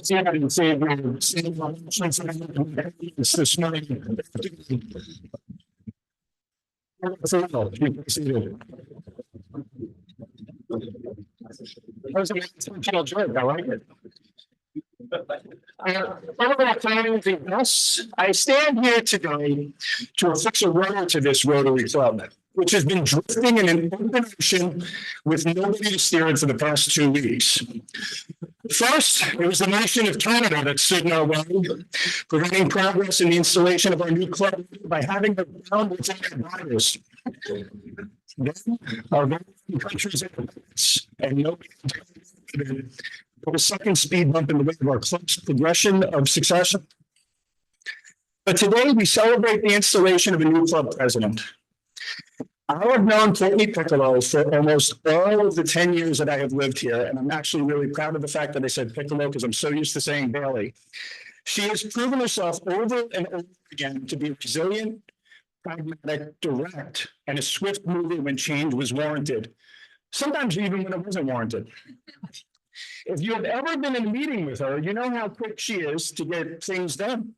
See, I didn't say this morning. That was an intentional joke. I like it. I stand here today to affix a rudder to this Rotary Club, which has been drifting in an open ocean with nobody to steer it for the past 2 weeks. First, it was the nation of Canada that stood in our way, preventing progress in the installation of our new club by having the ground within their borders. Then, our countries and nobody put a second speed bump in the way of our club's progression of success. But today we celebrate the installation of a new club president. I have known Courtney Piccolo for almost all of the 10 years that I have lived here, and I'm actually really proud of the fact that I said Piccolo because I'm so used to saying Bailey. She has proven herself over and over again to be resilient, pragmatic, direct, and a swift mover when change was warranted, sometimes even when it wasn't warranted. If you have ever been in a meeting with her, you know how quick she is to get things done,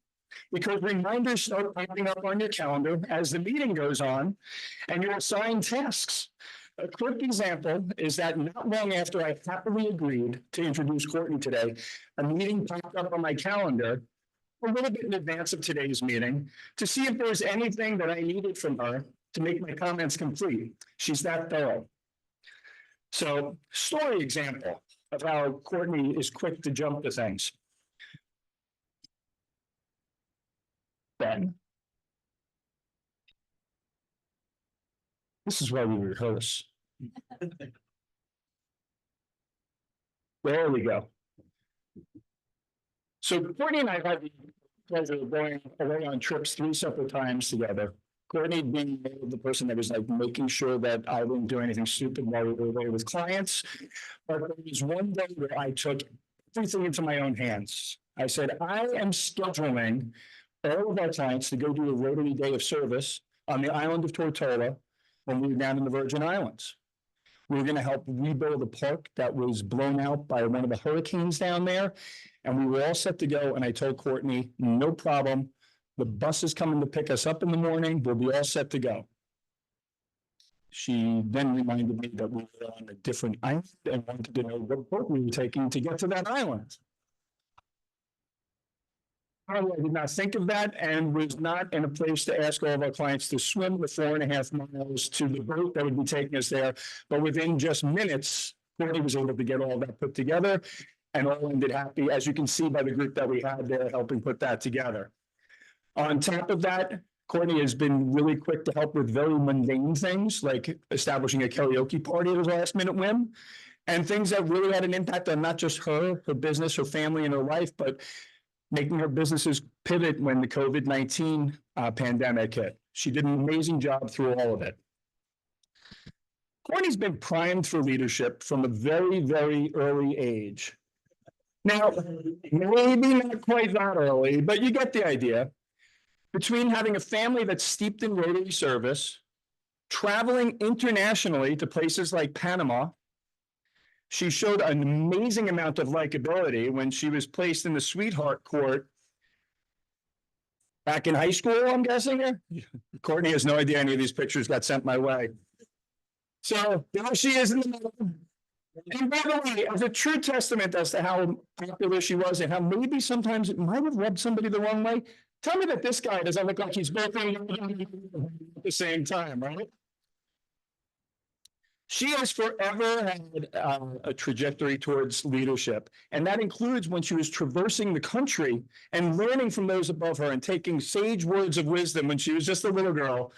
because reminders start popping up on your calendar as the meeting goes on and you're assigned tasks. A quick example is that not long after I happily agreed to introduce Courtney today, a meeting popped up on my calendar a little bit in advance of today's meeting to see if there's anything that I needed from her to make my comments complete. She's that thorough. So, story example of how Courtney is quick to jump to things. Ben. This is why we rehearse. There we go. So Courtney and I had the pleasure of going away on trips 3 separate times together. Courtney being the person that was like making sure that I wouldn't do anything stupid while we were away with clients. But there was one day where I took everything into my own hands. I said, I am scheduling all of our clients to go do a Rotary Day of Service on the island of Tortola when we were down in the Virgin Islands. We were going to help rebuild a park that was blown out by one of the hurricanes down there. And we were all set to go. And I told Courtney, no problem. The bus is coming to pick us up in the morning. We'll be all set to go. She then reminded me that we were on a different island and wanted to know what boat we were taking to get to that island. I did not think of that and was not in a place to ask all of our clients to swim the 4.5 miles to the boat that would be taking us there. But within just minutes, Courtney was able to get all that put together and all ended happy, as you can see by the group that we had there helping put that together. On top of that, Courtney has been really quick to help with very mundane things like establishing a karaoke party at her last minute whim, and things that really had an impact on not just her business, her family, and her life, but making her businesses pivot when the COVID-19 pandemic hit. She did an amazing job through all of it. Courtney's been primed for leadership from a very, very early age. Now, maybe not quite that early, but you get the idea. Between having a family that's steeped in Rotary service, traveling internationally to places like Panama, she showed an amazing amount of likability when she was placed in the sweetheart court back in high school, I'm guessing. Courtney has no idea any of these pictures got sent my way. So there she is in the middle. And by the way, as a true testament as to how popular she was and how maybe sometimes it might have rubbed somebody the wrong way, tell me that this guy doesn't look like he's both at the same time, right? She has forever had a trajectory towards leadership, and that includes when she was traversing the country and learning from those above her and taking sage words of wisdom when she was just a little girl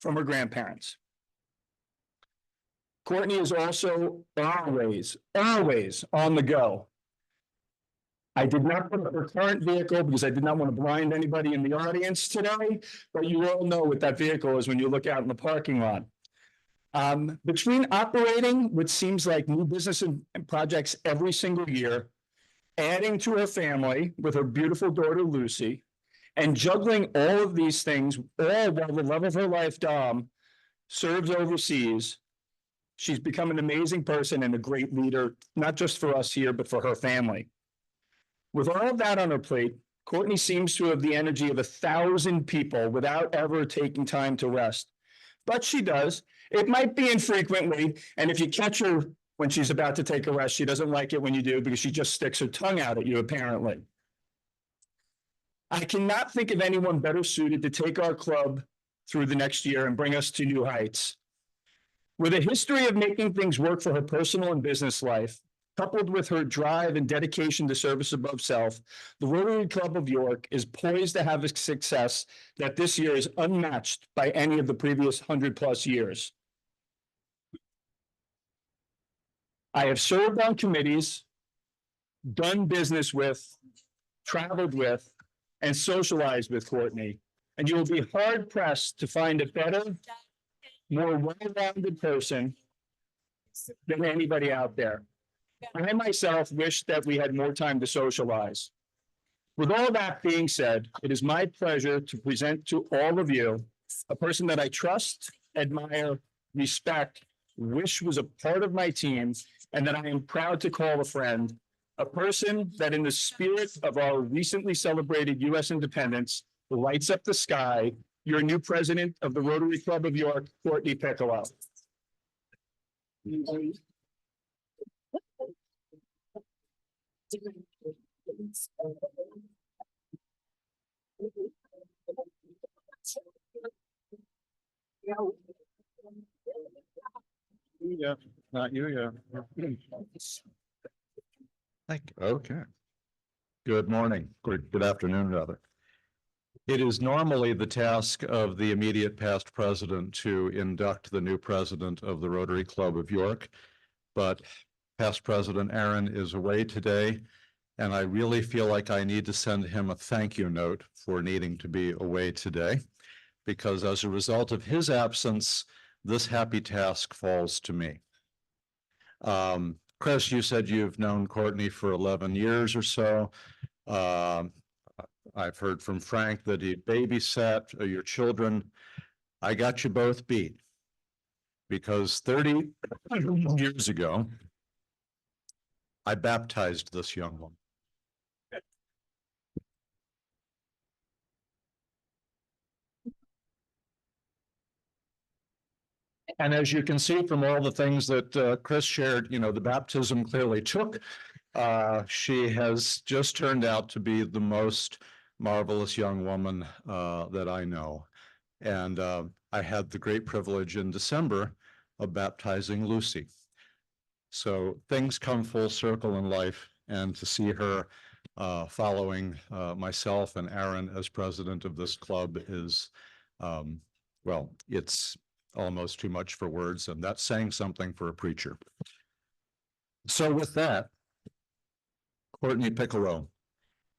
from her grandparents. Courtney is also always on the go. I did not put up her current vehicle because I did not want to blind anybody in the audience today, but you all know what that vehicle is when you look out in the parking lot. Between operating, which seems like new business and projects every single year, adding to her family with her beautiful daughter, Lucy, And juggling all of these things, all while the love of her life, Dom, serves overseas. She's become an amazing person and a great leader, not just for us here, but for her family. With all of that on her plate, Courtney seems to have the energy of 1,000 people without ever taking time to rest. But she does. It might be infrequently. And if you catch her when she's about to take a rest, she doesn't like it when you do because she just sticks her tongue out at you, apparently. I cannot think of anyone better suited to take our club through the next year and bring us to new heights. With a history of making things work for her personal and business life, coupled with her drive and dedication to service above self, the Rotary Club of York is poised to have a success that this year is unmatched by any of the previous 100+ years. I have served on committees, done business with, traveled with, and socialized with Courtney, and you will be hard pressed to find a better, more well-rounded person than anybody out there. I myself wish that we had more time to socialize. With all that being said, it is my pleasure to present to all of you a person that I trust, admire, respect, wish was a part of my team, and that I am proud to call a friend, a person that in the spirit of our recently celebrated U.S. independence lights up the sky, your new president of the Rotary Club of York, Courtney Piccolo. Yeah, not you, yeah. Thank you. Okay. Good morning, good afternoon, rather. It is normally the task of the immediate past president to induct the new president of the Rotary Club of York, but past President Aaron is away today, and I really feel like I need to send him a thank you note for needing to be away today, because as a result of his absence, this happy task falls to me. Chris, you said you've known Courtney for 11 years or so. I've heard from Frank that he babysat your children. I got you both beat because 30 years ago, I baptized this young woman. And as you can see from all the things that Chris shared, you know, the baptism clearly took. She has just turned out to be the most marvelous young woman that I know. And I had the great privilege in December of baptizing Lucy. So things come full circle in life, and to see her following myself and Aaron as president of this club is, well, it's almost too much for words, and that's saying something for a preacher. So with that, Courtney Piccolo,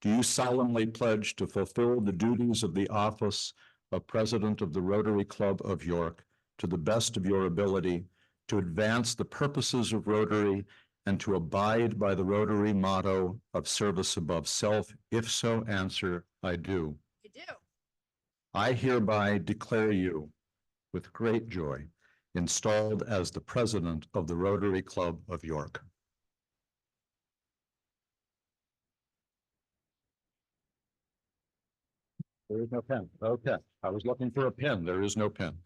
do you solemnly pledge to fulfill the duties of the office of President of the Rotary Club of York to the best of your ability, to advance the purposes of Rotary, and to abide by the Rotary motto of service above self? If so, answer, I do. I do. I hereby declare you, with great joy, installed as the President of the Rotary Club of York. There is no pen. Okay, I was looking for a pen. There is no pen.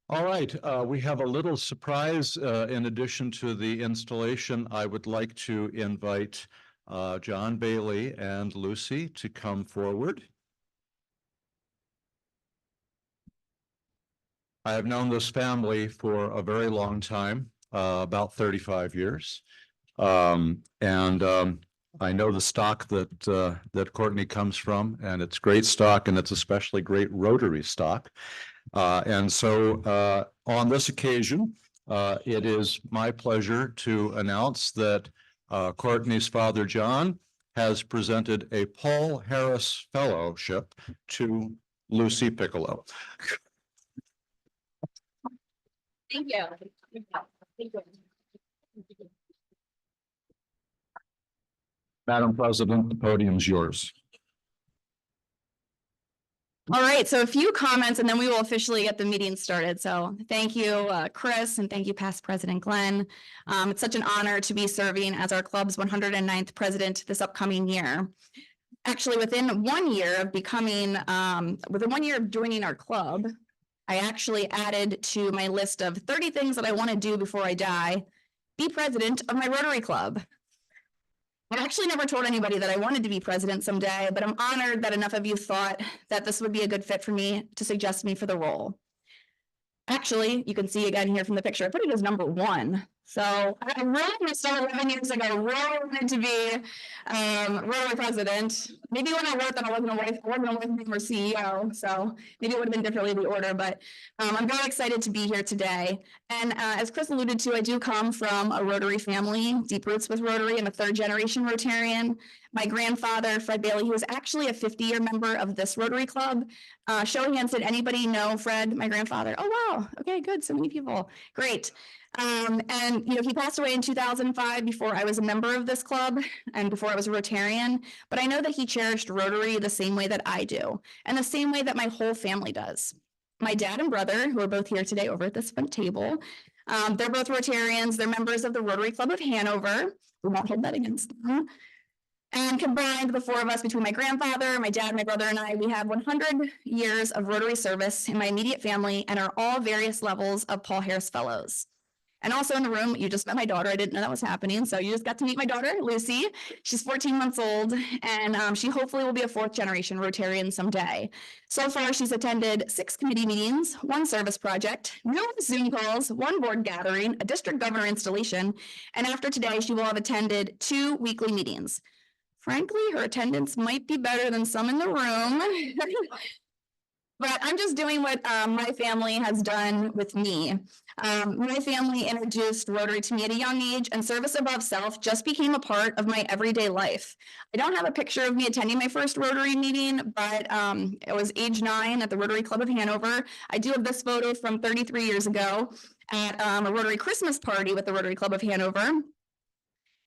All right, we have a little surprise. In addition to the installation, I would like to invite John Bailey and Lucy to come forward. I have known this family for a very long time, about 35 years. I know the stock that Courtney comes from, and it's great stock, and it's especially great Rotary stock. And so on this occasion, it is my pleasure to announce that Courtney's father, John, has presented a Paul Harris Fellowship to Lucy Piccolo. Thank you. Thank you. Madam President, the podium's yours. All right, so a few comments and then we will officially get the meeting started. So thank you, Chris, and thank you, past President Glenn. It's such an honor to be serving as our club's 109th president this upcoming year. Actually, within 1 year of becoming, within 1 year of joining our club, I actually added to my list of 30 things that I want to do before I die, be president of my Rotary Club. I actually never told anybody that I wanted to be president someday, but I'm honored that enough of you thought that this would be a good fit for me to suggest me for the role. Actually, you can see again here from the picture, I put it as number 1. So I really started 11 years ago, really wanted to be Rotary president. Maybe when I worked, then I wasn't a wife or CEO, so maybe it would have been differently the order, but I'm very excited to be here today. And as Chris alluded to, I do come from a Rotary family, deep roots with Rotary. I'm a 3rd-generation Rotarian. My grandfather, Fred Bailey, he was actually a 50-year member of this Rotary Club. Show of hands, did anybody know Fred, my grandfather? Oh, wow. Okay, good. So many people. Great. And, you know, he passed away in 2005 before I was a member of this club and before I was a Rotarian. But I know that he cherished Rotary the same way that I do and the same way that my whole family does. My dad and brother, who are both here today over at this front table, they're both Rotarians. They're members of the Rotary Club of Hanover. We won't hold that against them. And combined, the 4 of us, between my grandfather, my dad, my brother, and I, we have 100 years of Rotary service in my immediate family and are all various levels of Paul Harris Fellows. And also in the room, you just met my daughter. I didn't know that was happening. So you just got to meet my daughter, Lucy. She's 14 months old, and she hopefully will be a 4th-generation Rotarian someday. So far, she's attended 6 committee meetings, 1 service project, numerous Zoom calls, 1 board gathering, a district governor installation, and after today, she will have attended 2 weekly meetings. Frankly, her attendance might be better than some in the room. But I'm just doing what my family has done with me. My family introduced Rotary to me at a young age, and service above self just became a part of my everyday life. I don't have a picture of me attending my first Rotary meeting, but it was age 9 at the Rotary Club of Hanover. I do have this photo from 33 years ago at a Rotary Christmas party with the Rotary Club of Hanover.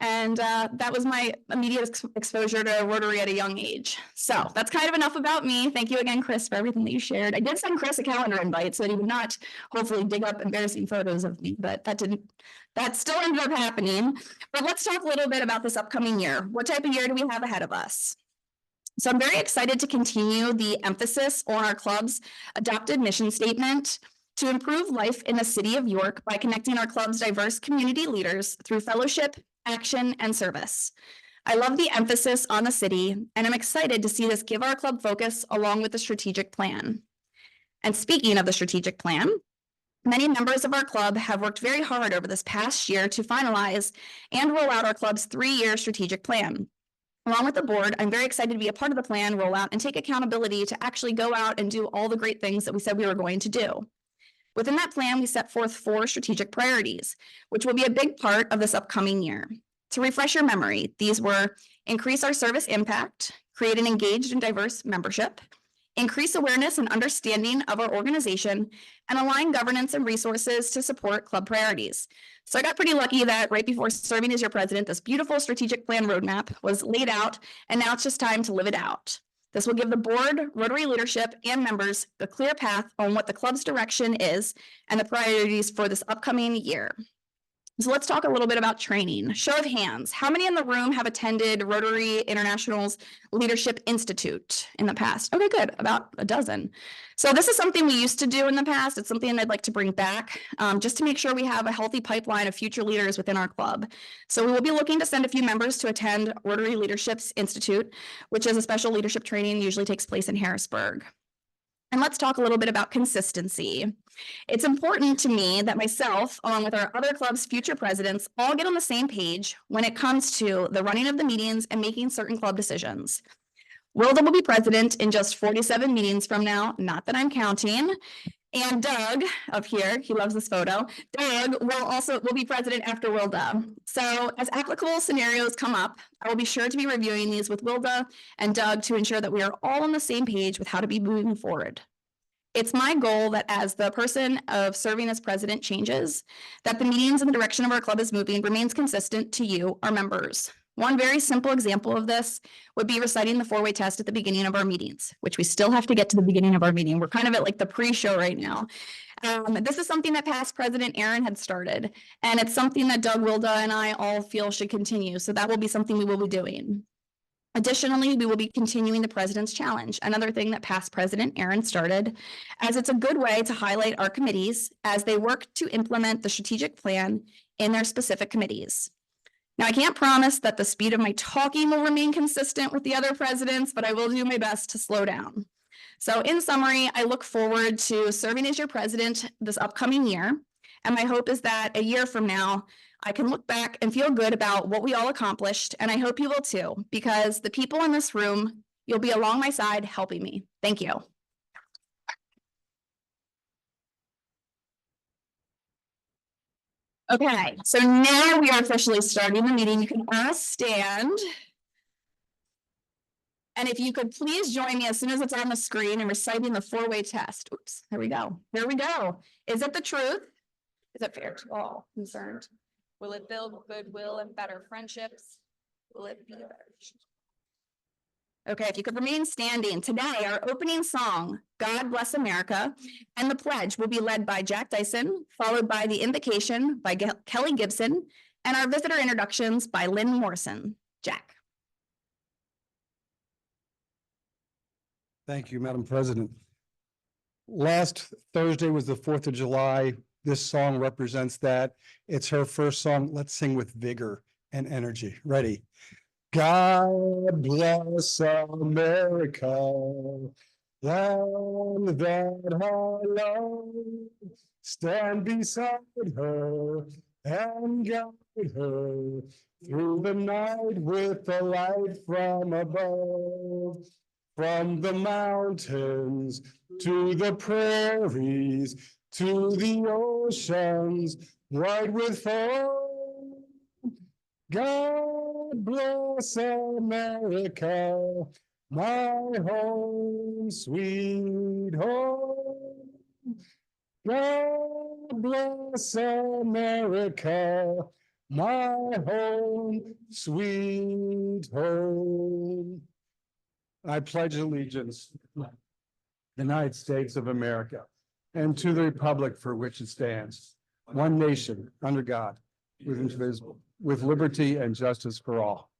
And that was my immediate exposure to Rotary at a young age. So that's kind of enough about me. Thank you again, Chris, for everything that you shared. I did send Chris a calendar invite so that he would not hopefully dig up embarrassing photos of me, but that still ended up happening. But let's talk a little bit about this upcoming year. What type of year do we have ahead of us? So I'm very excited to continue the emphasis on our club's adopted mission statement to improve life in the city of York by connecting our club's diverse community leaders through fellowship, action, and service. I love the emphasis on the city, and I'm excited to see this give our club focus along with the strategic plan. And speaking of the strategic plan, many members of our club have worked very hard over this past year to finalize and roll out our club's 3-year strategic plan. Along with the board, I'm very excited to be a part of the plan rollout and take accountability to actually go out and do all the great things that we said we were going to do. Within that plan, we set forth 4 strategic priorities, which will be a big part of this upcoming year. To refresh your memory, these were increase our service impact, create an engaged and diverse membership, increase awareness and understanding of our organization, and align governance and resources to support club priorities. So I got pretty lucky that right before serving as your president, this beautiful strategic plan roadmap was laid out, and now it's just time to live it out. This will give the board, Rotary leadership, and members a clear path on what the club's direction is and the priorities for this upcoming year. So let's talk a little bit about training. Show of hands. How many in the room have attended Rotary International's Leadership Institute in the past? Okay, good. About a dozen. So this is something we used to do in the past. It's something I'd like to bring back just to make sure we have a healthy pipeline of future leaders within our club. So we will be looking to send a few members to attend Rotary Leadership's Institute, which is a special leadership training, usually takes place in Harrisburg. And let's talk a little bit about consistency. It's important to me that myself, along with our other club's future presidents, all get on the same page when it comes to the running of the meetings and making certain club decisions. Wilda will be president in just 47 meetings from now, not that I'm counting. And Doug up here, he loves this photo. Doug will be president after Wilda. So as applicable scenarios come up, I will be sure to be reviewing these with Wilda and Doug to ensure that we are all on the same page with how to be moving forward. It's my goal that as the person of serving as president changes, that the meetings and the direction of our club is moving remains consistent to you, our members. One very simple example of this would be reciting the four-way test at the beginning of our meetings, which we still have to get to the beginning of our meeting. We're kind of at like the pre-show right now. This is something that past President Aaron had started, and it's something that Doug Wilda and I all feel should continue. So that will be something we will be doing. Additionally, we will be continuing the President's Challenge, another thing that past President Aaron started, as it's a good way to highlight our committees as they work to implement the strategic plan in their specific committees. Now, I can't promise that the speed of my talking will remain consistent with the other presidents, but I will do my best to slow down. So in summary, I look forward to serving as your president this upcoming year. And my hope is that a year from now, I can look back and feel good about what we all accomplished. And I hope you will too, because the people in this room, you'll be along my side helping me. Thank you. Okay, so now we are officially starting the meeting. You can all stand. And if you could please join me as soon as it's on the screen and reciting the four-way test. Oops, there we go. There we go. Is it the truth? Is it fair to all concerned? Will it build goodwill and better friendships? Will it be better? Okay, if you could remain standing. Today, our opening song, God Bless America, and the pledge will be led by Jack Dyson, followed by the invocation by Kelly Gibson, and our visitor introductions by Lynn Morrison. Jack. Thank you, Madam President. Last Thursday was the 4th of July. This song represents that. It's her first song. Let's sing with vigor and energy. Ready? God bless America, land that I love. Stand beside her and guide her through the night with the light from above. From the mountains to the prairies to the oceans white with foam. God bless America, my home, sweet home. God bless America, my home, sweet home. I pledge allegiance to the United States of America and to the republic for which it stands, one nation, under God, indivisible, with liberty and justice for all.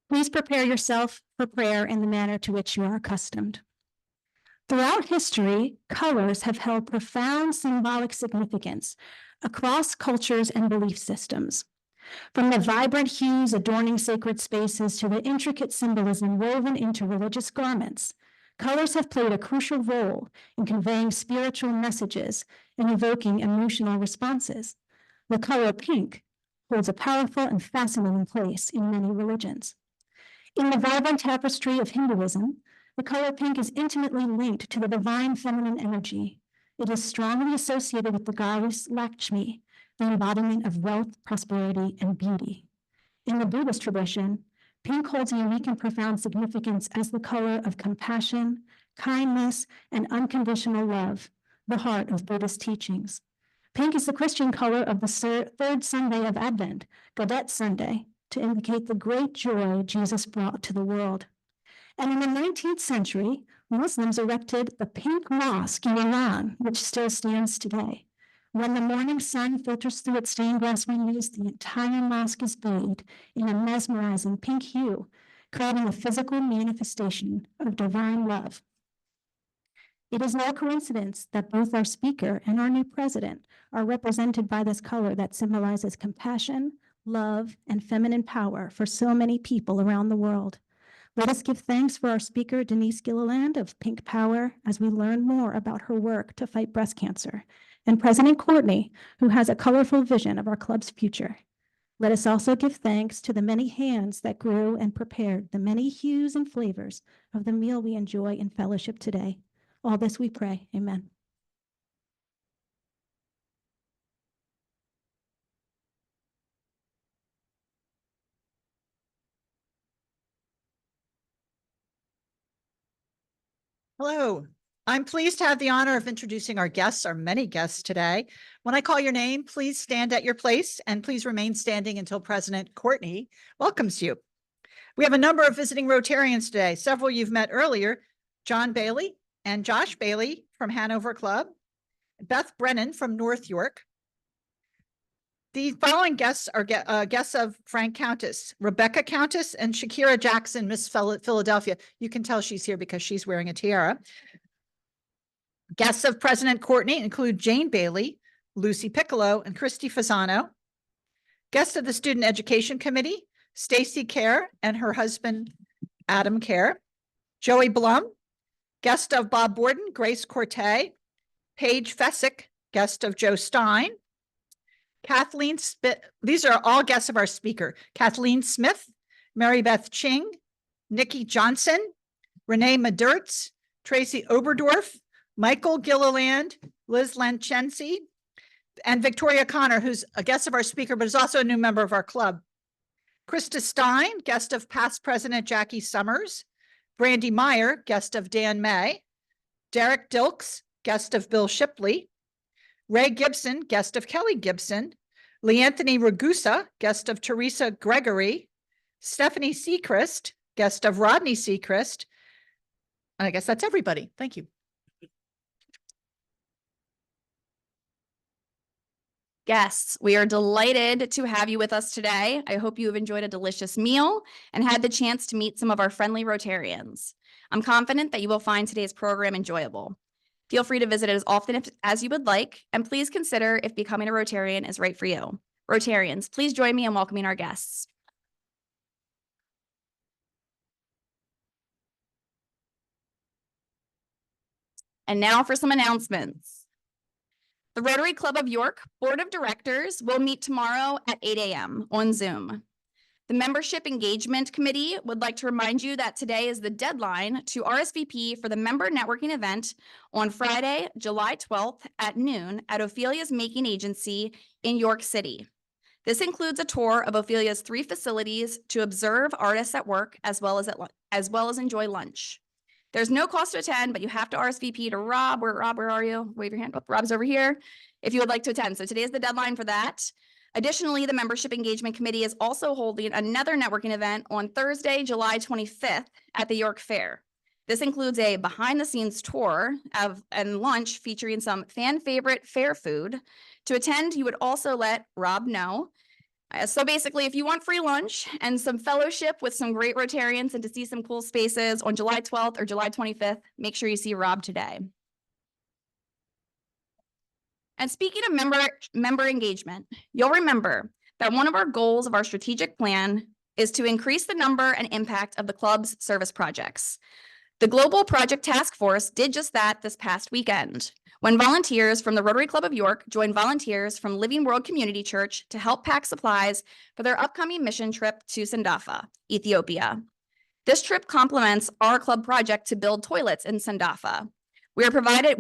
Please prepare yourself for prayer in the manner to which you are accustomed. Throughout history, colors have held profound symbolic significance across cultures and belief systems. From the vibrant hues adorning sacred spaces to the intricate symbolism woven into religious garments, colors have played a crucial role in conveying spiritual messages and evoking emotional responses. The color pink holds a powerful and fascinating place in many religions. In the vibrant tapestry of Hinduism, the color pink is intimately linked to the divine feminine energy. It is strongly associated with the goddess Lakshmi, the embodiment of wealth, prosperity, and beauty. In the Buddhist tradition, pink holds a unique and profound significance as the color of compassion, kindness, and unconditional love, the heart of Buddhist teachings. Pink is the Christian color of the third Sunday of Advent, Gaudete Sunday, to indicate the great joy Jesus brought to the world. And in the 19th century, Muslims erected the Pink Mosque in Iran, which still stands today. When the morning sun filters through its stained glass windows, the entire mosque is bathed in a mesmerizing pink hue, creating a physical manifestation of divine love. It is no coincidence that both our speaker and our new president are represented by this color that symbolizes compassion, love, and feminine power for so many people around the world. Let us give thanks for our speaker, Denise Gilliland of Pink Power, as we learn more about her work to fight breast cancer, and President Courtney, who has a colorful vision of our club's future. Let us also give thanks to the many hands that grew and prepared the many hues and flavors of the meal we enjoy in fellowship today. All this we pray. Amen. Hello, I'm pleased to have the honor of introducing our guests, our many guests today. When I call your name, please stand at your place and please remain standing until President Courtney welcomes you. We have a number of visiting Rotarians today. Several you've met earlier, John Bailey and Josh Bailey from Hanover Club, Beth Brennan from North York. The following guests are guests of Frank Countess, Rebecca Countess, and Shakira Jackson, Miss Philadelphia. You can tell she's here because she's wearing a tiara. Guests of President Courtney include Jane Bailey, Lucy Piccolo, and Christy Fasano. Guests of the Student Education Committee, Stacy Kerr and her husband, Adam Kerr. Joey Blum. Guest of Bob Borden, Grace Corte. Paige Fessick, guest of Joe Stein. Kathleen Smith, these are all guests of our speaker. Kathleen Smith, Mary Beth Ching, Nikki Johnson, Renee Madertz, Tracy Oberdorf, Michael Gilliland, Liz Lanchensi, and Victoria Connor, who's a guest of our speaker, but is also a new member of our club. Krista Stein, guest of past President Jackie Summers. Brandy Meyer, guest of Dan May. Derek Dilks, guest of Bill Shipley. Ray Gibson, guest of Kelly Gibson. Leanthony Ragusa, guest of Teresa Gregory. Stephanie Seacrest, guest of Rodney Seacrest. I guess that's everybody. Thank you. Guests, we are delighted to have you with us today. I hope you have enjoyed a delicious meal and had the chance to meet some of our friendly Rotarians. I'm confident that you will find today's program enjoyable. Feel free to visit it as often as you would like, and please consider if becoming a Rotarian is right for you. Rotarians, please join me in welcoming our guests. And now for some announcements. The Rotary Club of York Board of Directors will meet tomorrow at 8 a.m. on Zoom. The Membership Engagement Committee would like to remind you that today is the deadline to RSVP for the member networking event on Friday, July 12th at noon at Ophelia's Making Agency in York City. This includes a tour of Ophelia's 3 facilities to observe artists at work as well as enjoy lunch. There's no cost to attend, but you have to RSVP to Rob. Rob, where are you? Wave your hand. Oh, Rob's over here if you would like to attend. So today is the deadline for that. Additionally, the Membership Engagement Committee is also holding another networking event on Thursday, July 25th at the York Fair. This includes a behind-the-scenes tour and lunch featuring some fan favorite fair food. To attend, you would also let Rob know. So basically, if you want free lunch and some fellowship with some great Rotarians and to see some cool spaces on July 12th or July 25th, make sure you see Rob today. And speaking of member engagement, you'll remember that one of our goals of our strategic plan is to increase the number and impact of the club's service projects. The Global Project Task Force did just that this past weekend, when volunteers from the Rotary Club of York joined volunteers from Living World Community Church to help pack supplies for their upcoming mission trip to Sandafa, Ethiopia. This trip complements our club project to build toilets in Sandafa. We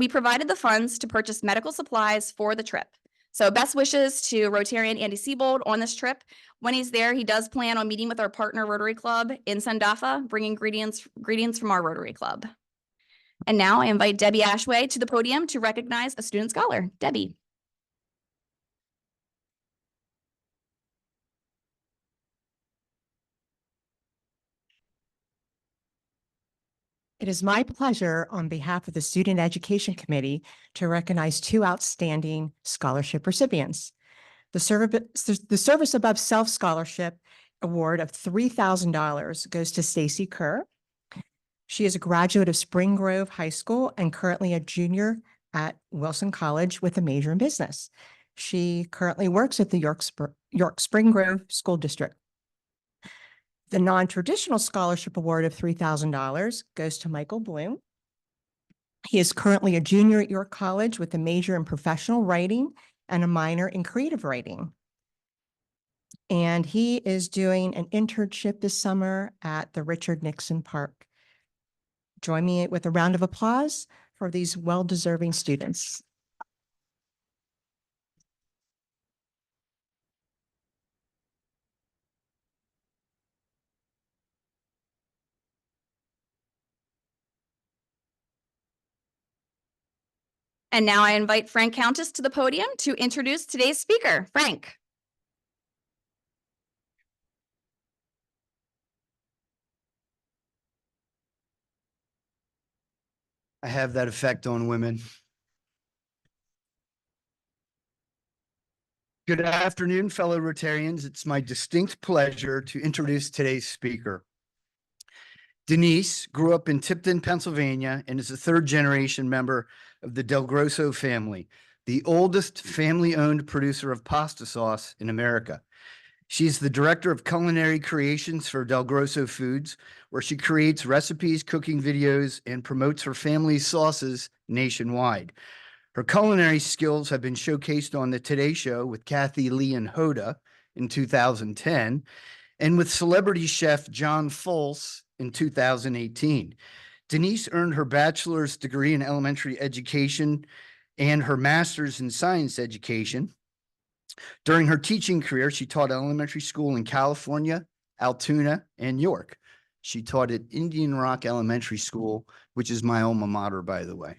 provided the funds to purchase medical supplies for the trip. So best wishes to Rotarian Andy Siebold on this trip. When he's there, he does plan on meeting with our partner Rotary Club in Sandafa, bringing greetings from our Rotary Club. And now I invite Debbie Ashway to the podium to recognize a student scholar. Debbie. It is my pleasure on behalf of the Student Education Committee to recognize 2 outstanding scholarship recipients. The Service Above Self Scholarship Award of $3,000 goes to Stacy Kerr. She is a graduate of Spring Grove High School and currently a junior at Wilson College with a major in business. She currently works at the York Spring Grove School District. The non-traditional scholarship award of $3,000 goes to Michael Bloom. He is currently a junior at York College with a major in professional writing and a minor in creative writing. And he is doing an internship this summer at the Richard Nixon Park. Join me with a round of applause for these well-deserving students. And now I invite Frank Countess to the podium to introduce today's speaker. Frank. I have that effect on women. Good afternoon, fellow Rotarians. It's my distinct pleasure to introduce today's speaker. Denise grew up in Tipton, Pennsylvania, and is a third-generation member of the Del Grosso family, the oldest family-owned producer of pasta sauce in America. She's the director of culinary creations for Del Grosso Foods, where she creates recipes, cooking videos, and promotes her family's sauces nationwide. Her culinary skills have been showcased on the Today Show with Kathy Lee and Hoda in 2010, and with celebrity chef John Folse in 2018. Denise earned her bachelor's degree in elementary education and her master's in science education. During her teaching career, she taught elementary school in California, Altoona, and York. She taught at Indian Rock Elementary School, which is my alma mater, by the way.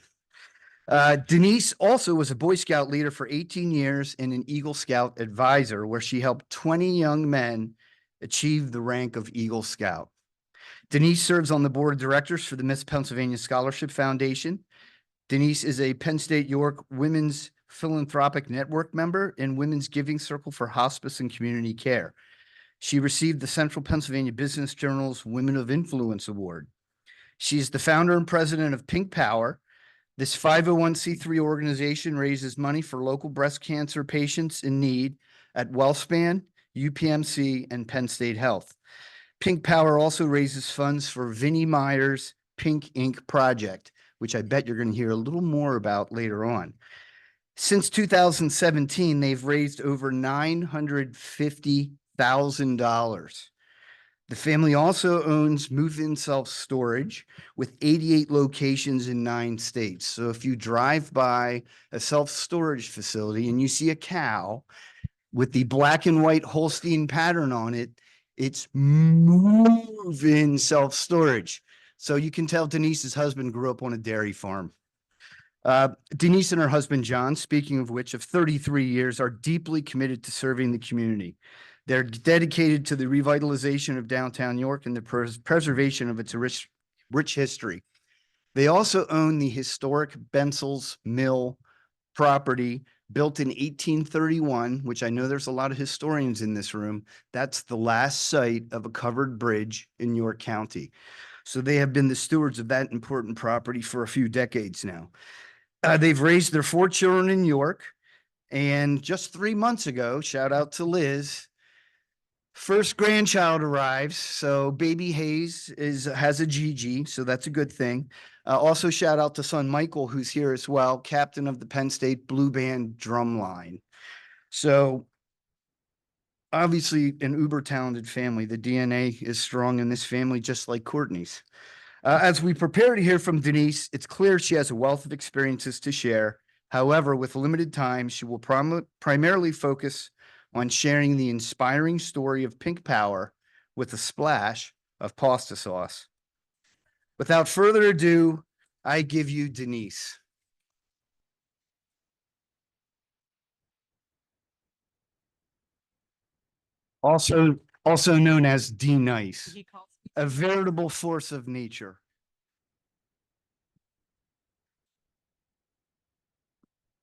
Denise also was a Boy Scout leader for 18 years and an Eagle Scout advisor, where she helped 20 young men achieve the rank of Eagle Scout. Denise serves on the board of directors for the Miss Pennsylvania Scholarship Foundation. Denise is a Penn State York Women's Philanthropic Network member and Women's Giving Circle for Hospice and Community Care. She received the Central Pennsylvania Business Journal's Women of Influence Award. She is the founder and president of Pink Power. This 501c3 organization raises money for local breast cancer patients in need at WellSpan, UPMC, and Penn State Health. Pink Power also raises funds for Vinnie Meyer's Pink Ink project, which I bet you're going to hear a little more about later on. Since 2017, they've raised over $950,000. The family also owns move-in self-storage with 88 locations in 9 states. So if you drive by a self-storage facility and you see a cow with the black and white Holstein pattern on it, it's move-in self-storage. So you can tell Denise's husband grew up on a dairy farm. Denise and her husband, John, speaking of which, of 33 years, are deeply committed to serving the community. They're dedicated to the revitalization of downtown York and the preservation of its rich history. They also own the historic Bensel's Mill property, built in 1831, which I know there's a lot of historians in this room. That's the last site of a covered bridge in York County. So they have been the stewards of that important property for a few decades now. They've raised their 4 children in York. And just 3 months ago, shout out to Liz, first grandchild arrives. So baby Hayes has a Gigi, so that's a good thing. Also shout out to son Michael, who's here as well, captain of the Penn State Blue Band drum line. So obviously an uber talented family. The DNA is strong in this family, just like Courtney's. As we prepare to hear from Denise, it's clear she has a wealth of experiences to share. However, with limited time, she will primarily focus on sharing the inspiring story of Pink Power with a splash of pasta sauce. Without further ado, I give you Denise. Also known as D-Nice, a veritable force of nature.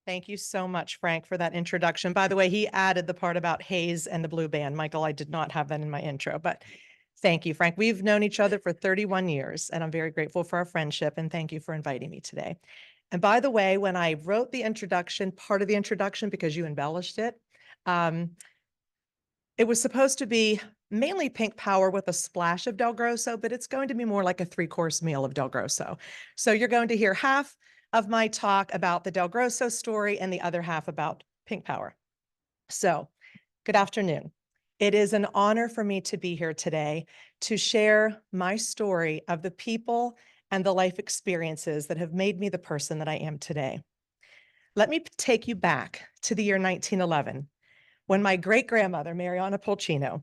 Thank you so much, Frank, for that introduction. By the way, he added the part about Hayes and the Blue Band. Michael, I did not have that in my intro, but thank you, Frank. We've known each other for 31 years, and I'm very grateful for our friendship, and thank you for inviting me today. And by the way, when I wrote the introduction, part of the introduction, because you embellished it, it was supposed to be mainly Pink Power with a splash of Del Grosso, but it's going to be more like a 3-course meal of Del Grosso. So you're going to hear half of my talk about the Del Grosso story and the other half about Pink Power. So good afternoon. It is an honor for me to be here today to share my story of the people and the life experiences that have made me the person that I am today. Let me take you back to the year 1911, when my great-grandmother, Mariana Pulcino,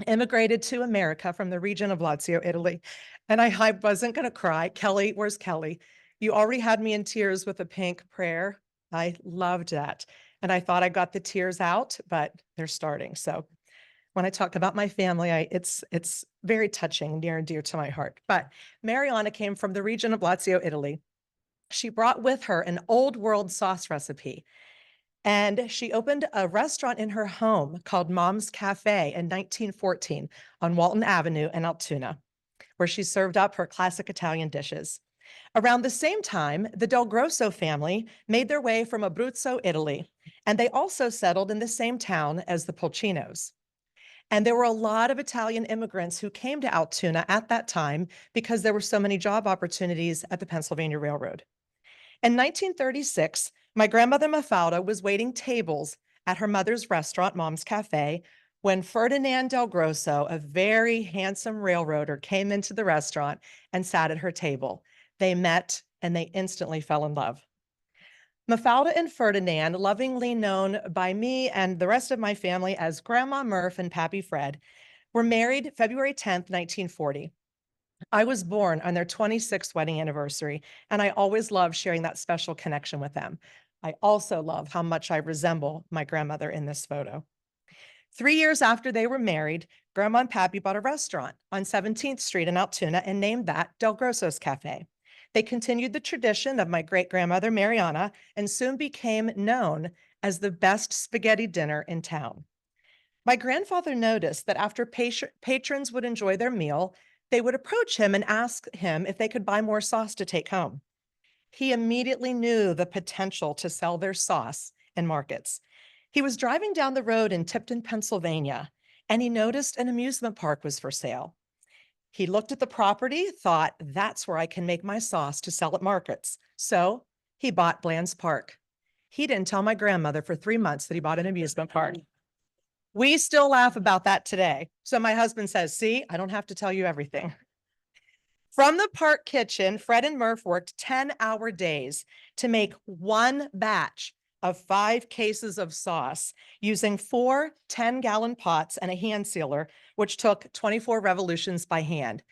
immigrated to America from the region of Lazio, Italy. And I wasn't going to cry. Kelly, where's Kelly? You already had me in tears with a pink prayer. I loved that. And I thought I got the tears out, but they're starting. So when I talk about my family, it's very touching, near and dear to my heart. But Mariana came from the region of Lazio, Italy. She brought with her an old world sauce recipe. And she opened a restaurant in her home called Mom's Cafe in 1914 on Walton Avenue in Altoona, where she served up her classic Italian dishes. Around the same time, the Del Grosso family made their way from Abruzzo, Italy, and they also settled in the same town as the Pulcinos. And there were a lot of Italian immigrants who came to Altoona at that time because there were so many job opportunities at the Pennsylvania Railroad. In 1936, my grandmother Mafalda was waiting tables at her mother's restaurant, Mom's Cafe, when Ferdinand Del Grosso, a very handsome railroader, came into the restaurant and sat at her table. They met and they instantly fell in love. Mafalda and Ferdinand, lovingly known by me and the rest of my family as Grandma Murph and Pappy Fred, were married February 10th, 1940. I was born on their 26th wedding anniversary, and I always loved sharing that special connection with them. I also love how much I resemble my grandmother in this photo. 3 years after they were married, Grandma and Pappy bought a restaurant on 17th Street in Altoona and named that Del Grosso's Cafe. They continued the tradition of my great-grandmother Mariana and soon became known as the best spaghetti dinner in town. My grandfather noticed that after patrons would enjoy their meal, they would approach him and ask him if they could buy more sauce to take home. He immediately knew the potential to sell their sauce in markets. He was driving down the road in Tipton, Pennsylvania, and he noticed an amusement park was for sale. He looked at the property, thought, that's where I can make my sauce to sell at markets. So he bought Bland's Park. He didn't tell my grandmother for 3 months that he bought an amusement park. We still laugh about that today. So my husband says, see, I don't have to tell you everything. From the park kitchen, Fred and Murph worked 10-hour days to make one batch of 5 cases of sauce using 4 10-gallon pots and a hand sealer, which took 24 revolutions by hand,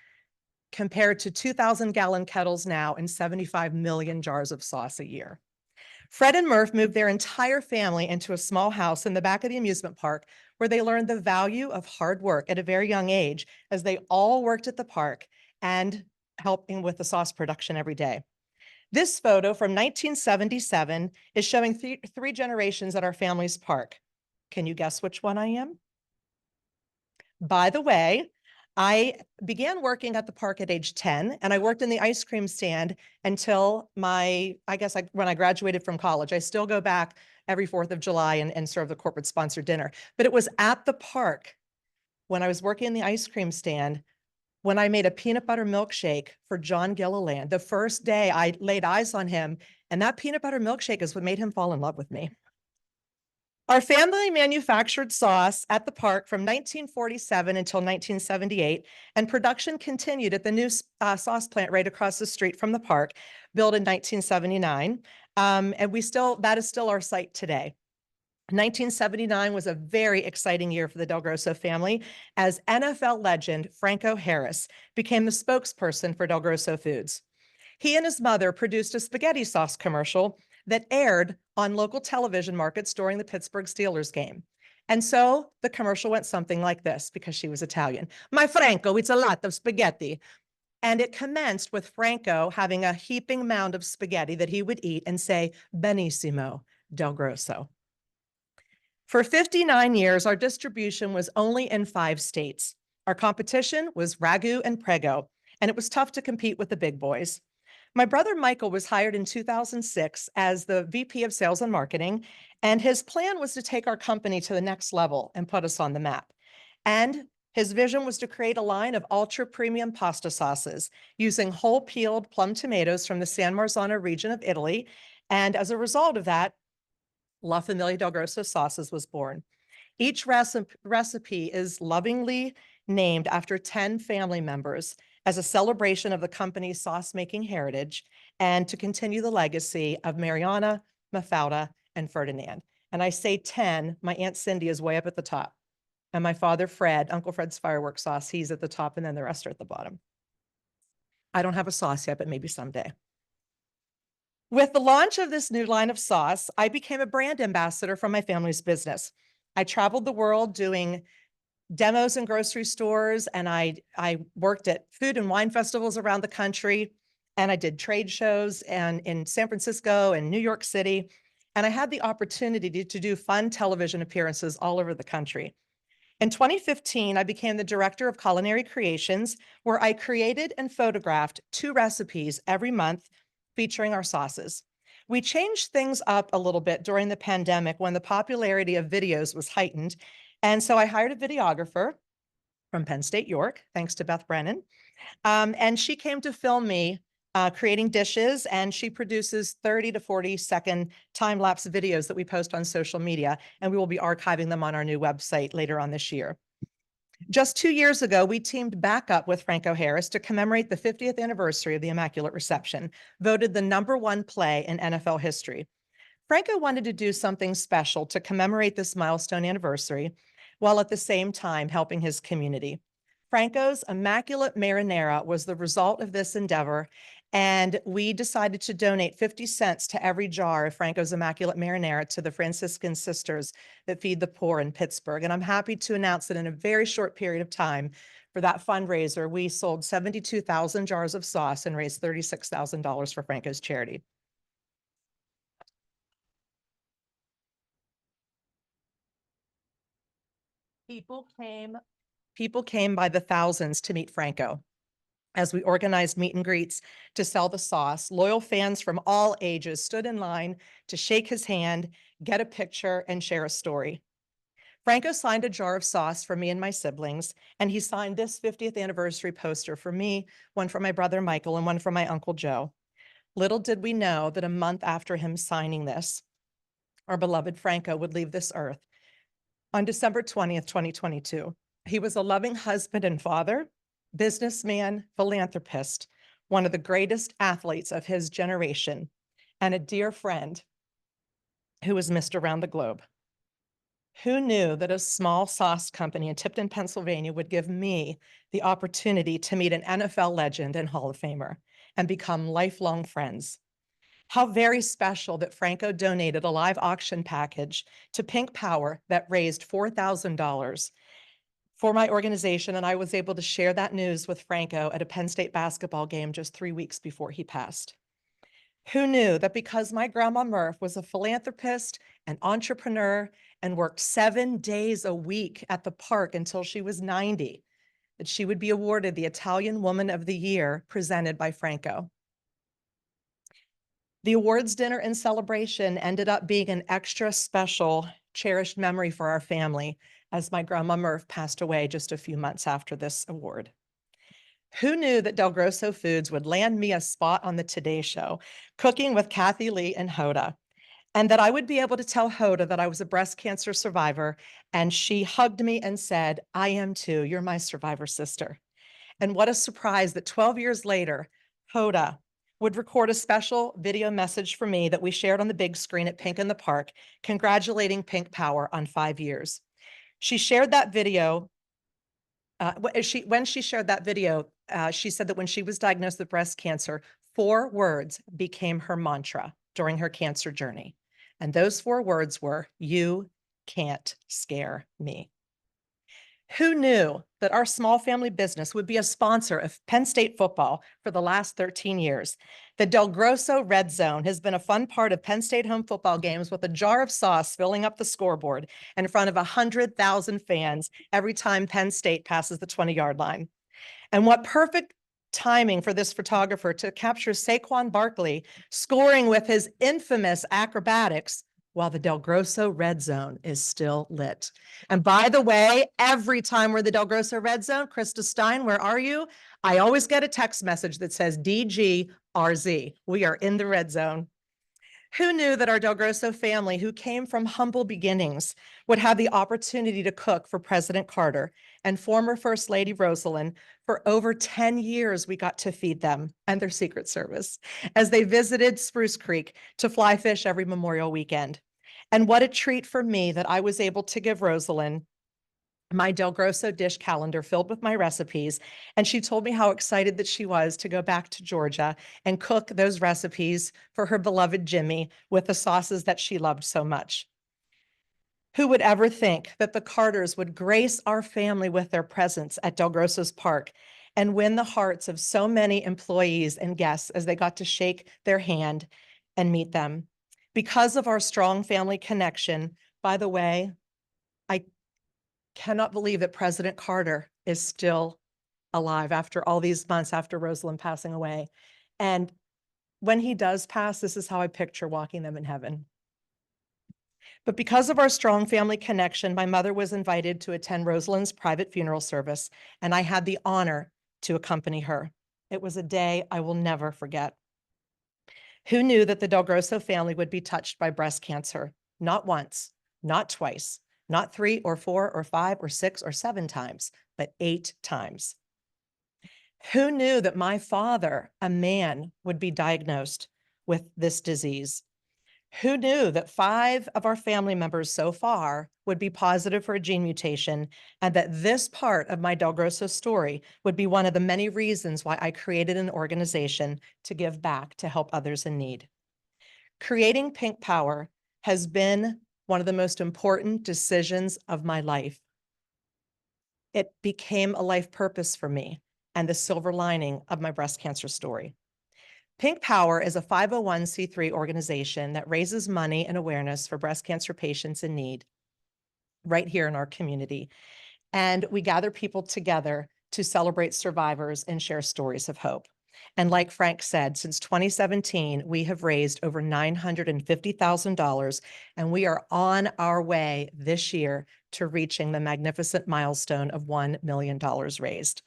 compared to 2,000-gallon kettles now and 75 million jars of sauce a year. Fred and Murph moved their entire family into a small house in the back of the amusement park where they learned the value of hard work at a very young age as they all worked at the park and helping with the sauce production every day. This photo from 1977 is showing three generations at our family's park. Can you guess which one I am? By the way, I began working at the park at age 10, and I worked in the ice cream stand until when I graduated from college. I still go back every 4th of July and serve the corporate sponsored dinner. But it was at the park when I was working in the ice cream stand when I made a peanut butter milkshake for John Gilliland. The first day I laid eyes on him, and that peanut butter milkshake is what made him fall in love with me. Our family manufactured sauce at the park from 1947 until 1978, and production continued at the new sauce plant right across the street from the park, built in 1979. And that is still our site today. 1979 was a very exciting year for the Del Grosso family as NFL legend Franco Harris became the spokesperson for Del Grosso Foods. He and his mother produced a spaghetti sauce commercial that aired on local television markets during the Pittsburgh Steelers game. And so the commercial went something like this because she was Italian. My Franco, it's a lot of spaghetti. And it commenced with Franco having a heaping mound of spaghetti that he would eat and say, Benissimo, Del Grosso. For 59 years, our distribution was only in 5 states. Our competition was Ragu and Prego, and it was tough to compete with the big boys. My brother Michael was hired in 2006 as the VP of Sales and Marketing, and his plan was to take our company to the next level and put us on the map. And his vision was to create a line of ultra premium pasta sauces using whole peeled plum tomatoes from the San Marzano region of Italy. And as a result of that, La Famiglia Del Grosso Sauces was born. Each recipe is lovingly named after 10 family members as a celebration of the company's sauce-making heritage and to continue the legacy of Mariana, Mafalda, and Ferdinand. And I say 10, my Aunt Cindy is way up at the top. And my father, Fred, Uncle Fred's fireworks sauce, he's at the top, and then the rest are at the bottom. I don't have a sauce yet, but maybe someday. With the launch of this new line of sauce, I became a brand ambassador for my family's business. I traveled the world doing demos in grocery stores, and I worked at food and wine festivals around the country, and I did trade shows and in San Francisco and New York City. And I had the opportunity to do fun television appearances all over the country. In 2015, I became the director of culinary creations, where I created and photographed 2 recipes every month featuring our sauces. We changed things up a little bit during the pandemic when the popularity of videos was heightened. And so I hired a videographer from Penn State York, thanks to Beth Brennan. And she came to film me creating dishes, and she produces 30 to 40-second time-lapse videos that we post on social media, and we will be archiving them on our new website later on this year. Just 2 years ago, we teamed back up with Franco Harris to commemorate the 50th anniversary of the Immaculate Reception, voted the #1 play in NFL history. Franco wanted to do something special to commemorate this milestone anniversary, while at the same time helping his community. Franco's Immaculate Marinara was the result of this endeavor, and we decided to donate 50 cents to every jar of Franco's Immaculate Marinara to the Franciscan sisters that feed the poor in Pittsburgh. And I'm happy to announce that in a very short period of time, for that fundraiser, we sold 72,000 jars of sauce and raised $36,000 for Franco's charity. People came by the thousands to meet Franco. As we organized meet and greets to sell the sauce, loyal fans from all ages stood in line to shake his hand, get a picture, and share a story. Franco signed a jar of sauce for me and my siblings, and he signed this 50th anniversary poster for me, one for my brother Michael, and one for my Uncle Joe. Little did we know that a month after him signing this, our beloved Franco would leave this earth on December 20th, 2022. He was a loving husband and father, businessman, philanthropist, one of the greatest athletes of his generation, and a dear friend who was missed around the globe. Who knew that a small sauce company in Tipton, Pennsylvania would give me the opportunity to meet an NFL legend and Hall of Famer and become lifelong friends? How very special that Franco donated a live auction package to Pink Power that raised $4,000 for my organization, and I was able to share that news with Franco at a Penn State basketball game just 3 weeks before he passed. Who knew that because my grandma Murph was a philanthropist, an entrepreneur, and worked 7 days a week at the park until she was 90, that she would be awarded the Italian Woman of the Year presented by Franco? The awards dinner and celebration ended up being an extra special, cherished memory for our family, as my grandma Murph passed away just a few months after this award. Who knew that Del Grosso Foods would land me a spot on the Today Show, cooking with Kathy Lee and Hoda, and that I would be able to tell Hoda that I was a breast cancer survivor, and she hugged me and said, "I am too, you're my survivor sister." And what a surprise that 12 years later, Hoda would record a special video message for me that we shared on the big screen at Pink in the Park, congratulating Pink Power on 5 years. She shared that video. When she shared that video, she said that when she was diagnosed with breast cancer, 4 words became her mantra during her cancer journey. And those 4 words were, "You can't scare me." Who knew that our small family business would be a sponsor of Penn State football for the last 13 years? The Del Grosso Red Zone has been a fun part of Penn State home football games, with a jar of sauce filling up the scoreboard in front of 100,000 fans every time Penn State passes the 20-yard line. And what perfect timing for this photographer to capture Saquon Barkley scoring with his infamous acrobatics while the Del Grosso Red Zone is still lit. And by the way, every time we're the Del Grosso Red Zone, Krista Stein, where are you? I always get a text message that says DGRZ. We are in the red zone. Who knew that our Del Grosso family, who came from humble beginnings, would have the opportunity to cook for President Carter and former First Lady Rosalind? For over 10 years, we got to feed them and their Secret Service as they visited Spruce Creek to fly fish every Memorial weekend. And what a treat for me that I was able to give Rosalind my Del Grosso dish calendar filled with my recipes. And she told me how excited that she was to go back to Georgia and cook those recipes for her beloved Jimmy with the sauces that she loved so much. Who would ever think that the Carters would grace our family with their presence at Del Grosso's Park and win the hearts of so many employees and guests as they got to shake their hand and meet them? Because of our strong family connection, by the way, I cannot believe that President Carter is still alive after all these months after Rosalind passing away. And when he does pass, this is how I picture walking them in heaven. But because of our strong family connection, my mother was invited to attend Rosalind's private funeral service, and I had the honor to accompany her. It was a day I will never forget. Who knew that the Del Grosso family would be touched by breast cancer? Not once, not twice, not 3 or 4 or 5 or 6 or 7 times, but 8 times. Who knew that my father, a man, would be diagnosed with this disease? Who knew that 5 of our family members so far would be positive for a gene mutation, and that this part of my Del Grosso story would be one of the many reasons why I created an organization to give back to help others in need? Creating Pink Power has been one of the most important decisions of my life. It became a life purpose for me and the silver lining of my breast cancer story. Pink Power is a 501c3 organization that raises money and awareness for breast cancer patients in need right here in our community. And we gather people together to celebrate survivors and share stories of hope. And like Frank said, since 2017, we have raised over $950,000, and we are on our way this year to reaching the magnificent milestone of $1 million raised.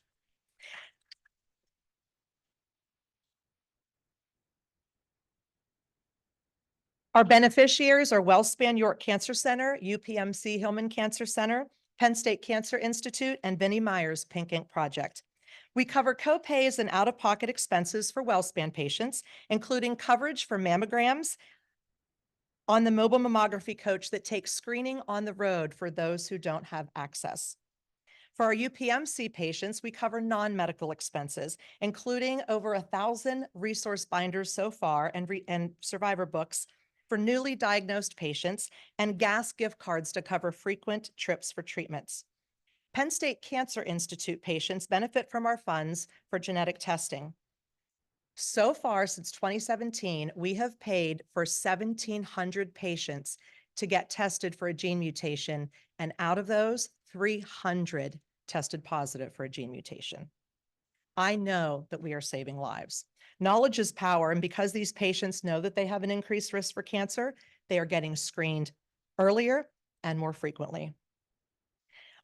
Our beneficiaries are WellSpan York Cancer Center, UPMC Hillman Cancer Center, Penn State Cancer Institute, and Benny Myers Pink Ink Project. We cover co-pays and out-of-pocket expenses for WellSpan patients, including coverage for mammograms on the mobile mammography coach that takes screening on the road for those who don't have access. For our UPMC patients, we cover non-medical expenses, including over 1,000 resource binders so far and survivor books for newly diagnosed patients, and gas gift cards to cover frequent trips for treatments. Penn State Cancer Institute patients benefit from our funds for genetic testing. So far, since 2017, we have paid for 1,700 patients to get tested for a gene mutation, and out of those, 300 tested positive for a gene mutation. I know that we are saving lives. Knowledge is power, and because these patients know that they have an increased risk for cancer, they are getting screened earlier and more frequently.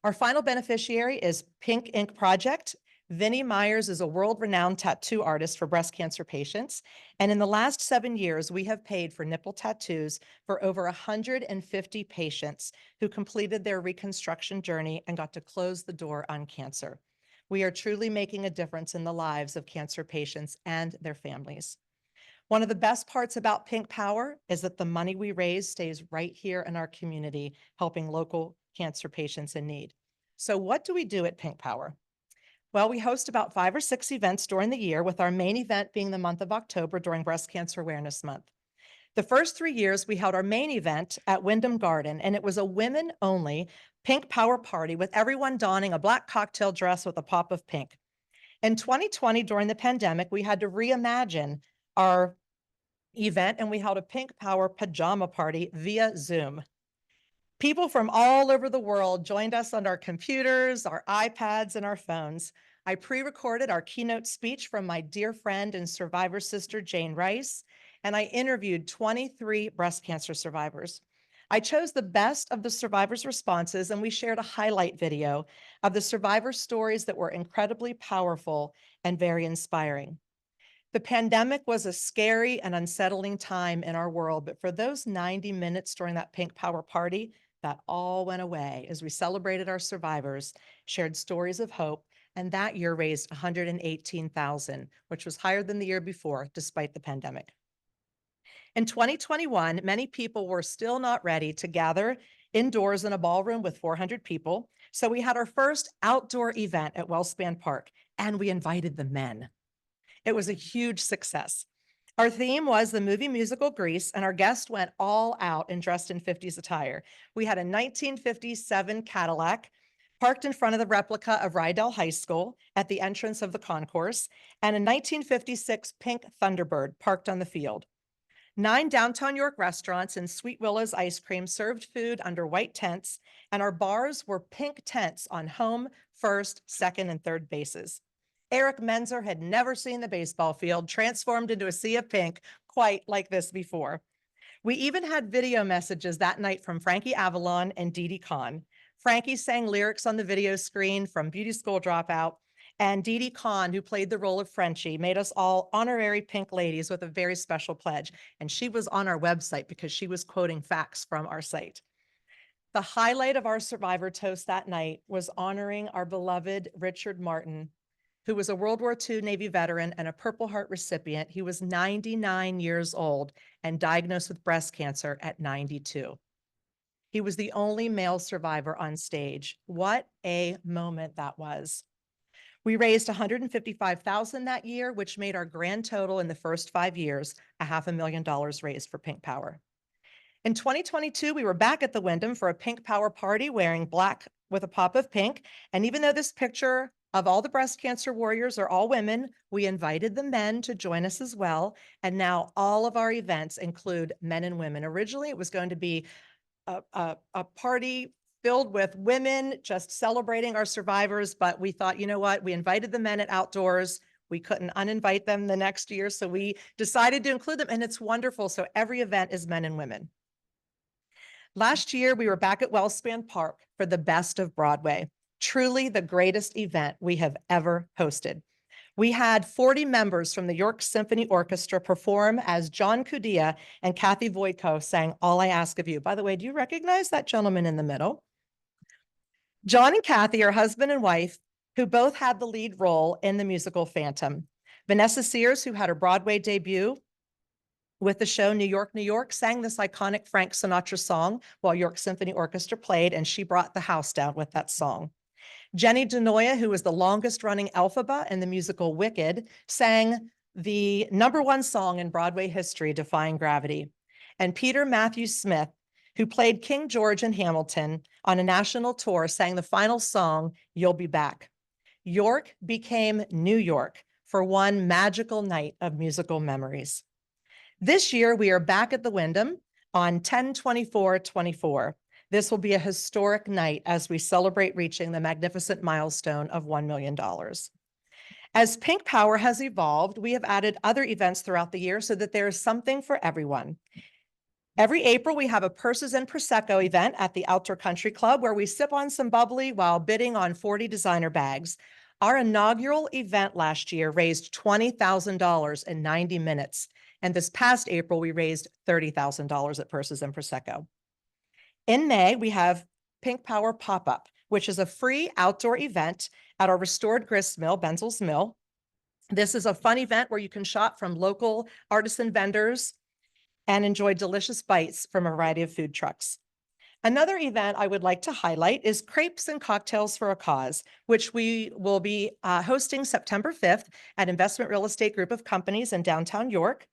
Our final beneficiary is Pink Ink Project. Vinnie Myers is a world-renowned tattoo artist for breast cancer patients, and in the last 7 years, we have paid for nipple tattoos for over 150 patients who completed their reconstruction journey and got to close the door on cancer. We are truly making a difference in the lives of cancer patients and their families. One of the best parts about Pink Power is that the money we raise stays right here in our community, helping local cancer patients in need. So what do we do at Pink Power? Well, we host about 5 or 6 events during the year, with our main event being the month of October during Breast Cancer Awareness Month. The first 3 years, we held our main event at Wyndham Garden, and it was a women-only Pink Power party with everyone donning a black cocktail dress with a pop of pink. In 2020, during the pandemic, we had to reimagine our event, and we held a Pink Power pajama party via Zoom. People from all over the world joined us on our computers, our iPads, and our phones. I pre-recorded our keynote speech from my dear friend and survivor sister, Jane Rice, and I interviewed 23 breast cancer survivors. I chose the best of the survivors' responses, and we shared a highlight video of the survivor stories that were incredibly powerful and very inspiring. The pandemic was a scary and unsettling time in our world, but for those 90 minutes during that Pink Power party, that all went away as we celebrated our survivors, shared stories of hope, and that year raised $118,000, which was higher than the year before, despite the pandemic. In 2021, many people were still not ready to gather indoors in a ballroom with 400 people. So we had our first outdoor event at Wellspan Park, and we invited the men. It was a huge success. Our theme was the movie musical Grease, and our guest went all out and dressed in 50s attire. We had a 1957 Cadillac parked in front of the replica of Rydell High School at the entrance of the concourse, and a 1956 pink Thunderbird parked on the field. 9 downtown York restaurants and Sweet Willow's ice cream served food under white tents, and our bars were pink tents on home, first, second, and third bases. Eric Menzer had never seen the baseball field transformed into a sea of pink quite like this before. We even had video messages that night from Frankie Avalon and Dee Dee Kahn. Frankie sang lyrics on the video screen from Beauty School Dropout, and Dee Dee Kahn, who played the role of Frenchie, made us all honorary pink ladies with a very special pledge. And she was on our website because she was quoting facts from our site. The highlight of our survivor toast that night was honoring our beloved Richard Martin, who was a World War II Navy veteran and a Purple Heart recipient. He was 99 years old and diagnosed with breast cancer at 92. He was the only male survivor on stage. What a moment that was. We raised $155,000 that year, which made our grand total in the first 5 years $500,000 raised for Pink Power. In 2022, we were back at the Wyndham for a Pink Power party wearing black with a pop of pink. And even though this picture of all the breast cancer warriors are all women, we invited the men to join us as well. And now all of our events include men and women. Originally, it was going to be a party filled with women just celebrating our survivors. But we thought, you know what? We invited the men at outdoors. We couldn't uninvite them the next year. So we decided to include them, and it's wonderful. So every event is men and women. Last year, we were back at Wellspan Park for the Best of Broadway, truly the greatest event we have ever hosted. We had 40 members from the York Symphony Orchestra perform as John Kudia and Kathy Voitko sang All I Ask of You. By the way, do you recognize that gentleman in the middle? John and Kathy are husband and wife who both had the lead role in the musical Phantom. Vanessa Sears, who had her Broadway debut with the show New York, New York, sang this iconic Frank Sinatra song while York Symphony Orchestra played, and she brought the house down with that song. Jenny DeNoia, who was the longest running Elphaba in the musical Wicked, sang the #1 song in Broadway history, Defying Gravity. And Peter Matthew Smith, who played King George in Hamilton on a national tour, sang the final song, You'll Be Back. York became New York for one magical night of musical memories. This year, we are back at the Wyndham on 10/24/24. This will be a historic night as we celebrate reaching the magnificent milestone of $1 million. As Pink Power has evolved, we have added other events throughout the year so that there is something for everyone. Every April, we have a Purses and Prosecco event at the Outdoor Country Club where we sip on some bubbly while bidding on 40 designer bags. Our inaugural event last year raised $20,000 in 90 minutes. And this past April, we raised $30,000 at Purses and Prosecco. In May, we have Pink Power Pop-Up, which is a free outdoor event at our restored grist mill, Benzel's Mill. This is a fun event where you can shop from local artisan vendors and enjoy delicious bites from a variety of food trucks. Another event I would like to highlight is Crepes and Cocktails for a Cause, which we will be hosting September 5th at Investment Real Estate Group of Companies in downtown York.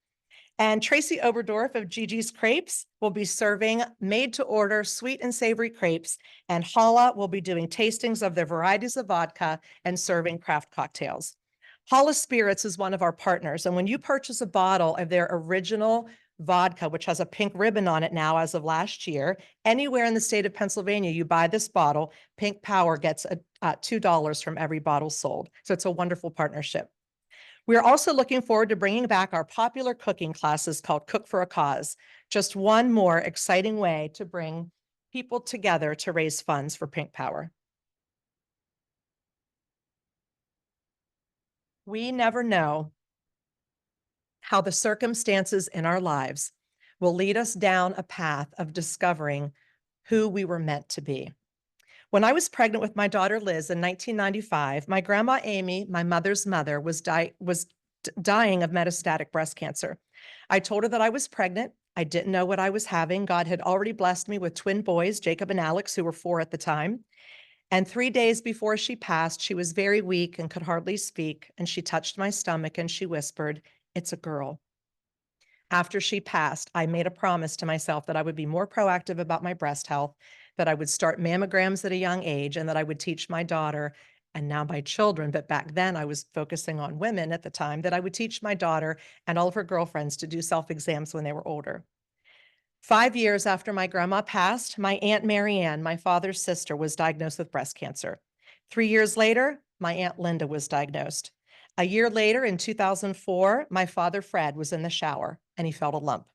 And Tracy Oberdorf of Gigi's Crepes will be serving made-to-order sweet and savory crepes, and Hala will be doing tastings of their varieties of vodka and serving craft cocktails. Hala Spirits is one of our partners, and when you purchase a bottle of their original vodka, which has a pink ribbon on it now as of last year, anywhere in the state of Pennsylvania, you buy this bottle, Pink Power gets $2 from every bottle sold. So it's a wonderful partnership. We are also looking forward to bringing back our popular cooking classes called Cook for a Cause, just one more exciting way to bring people together to raise funds for Pink Power. We never know how the circumstances in our lives will lead us down a path of discovering who we were meant to be. When I was pregnant with my daughter Liz in 1995, my grandma Amy, my mother's mother, was dying of metastatic breast cancer. I told her that I was pregnant. I didn't know what I was having. God had already blessed me with twin boys, Jacob and Alex, who were 4 at the time. And 3 days before she passed, she was very weak and could hardly speak. And she touched my stomach and she whispered, "It's a girl." After she passed, I made a promise to myself that I would be more proactive about my breast health, that I would start mammograms at a young age, and that I would teach my daughter, and now my children, but back then I was focusing on women at the time, that I would teach my daughter and all of her girlfriends to do self-exams when they were older. 5 years after my grandma passed, my Aunt Mary Ann, my father's sister, was diagnosed with breast cancer. 3 years later, my Aunt Linda was diagnosed. A year later, in 2004, my father Fred was in the shower and he felt a lump.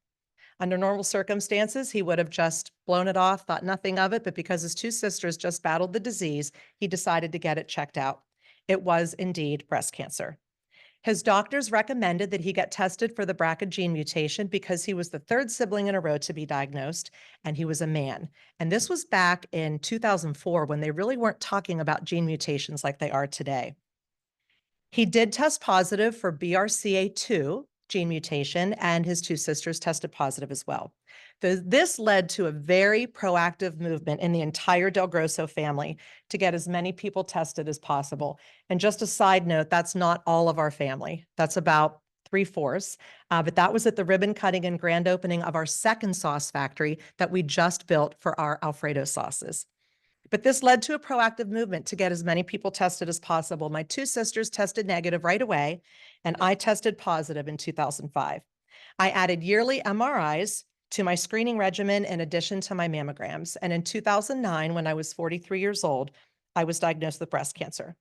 Under normal circumstances, he would have just blown it off, thought nothing of it, but because his two sisters just battled the disease, he decided to get it checked out. It was indeed breast cancer. His doctors recommended that he get tested for the BRCA gene mutation because he was the third sibling in a row to be diagnosed, and he was a man. And this was back in 2004 when they really weren't talking about gene mutations like they are today. He did test positive for BRCA2 gene mutation, and his two sisters tested positive as well. This led to a very proactive movement in the entire Del Grosso family to get as many people tested as possible. And just a side note, that's not all of our family. That's about 3/4. But that was at the ribbon cutting and grand opening of our second sauce factory that we just built for our Alfredo sauces. But this led to a proactive movement to get as many people tested as possible. My two sisters tested negative right away, and I tested positive in 2005. I added yearly MRIs to my screening regimen in addition to my mammograms. And in 2009, when I was 43 years old, I was diagnosed with breast cancer.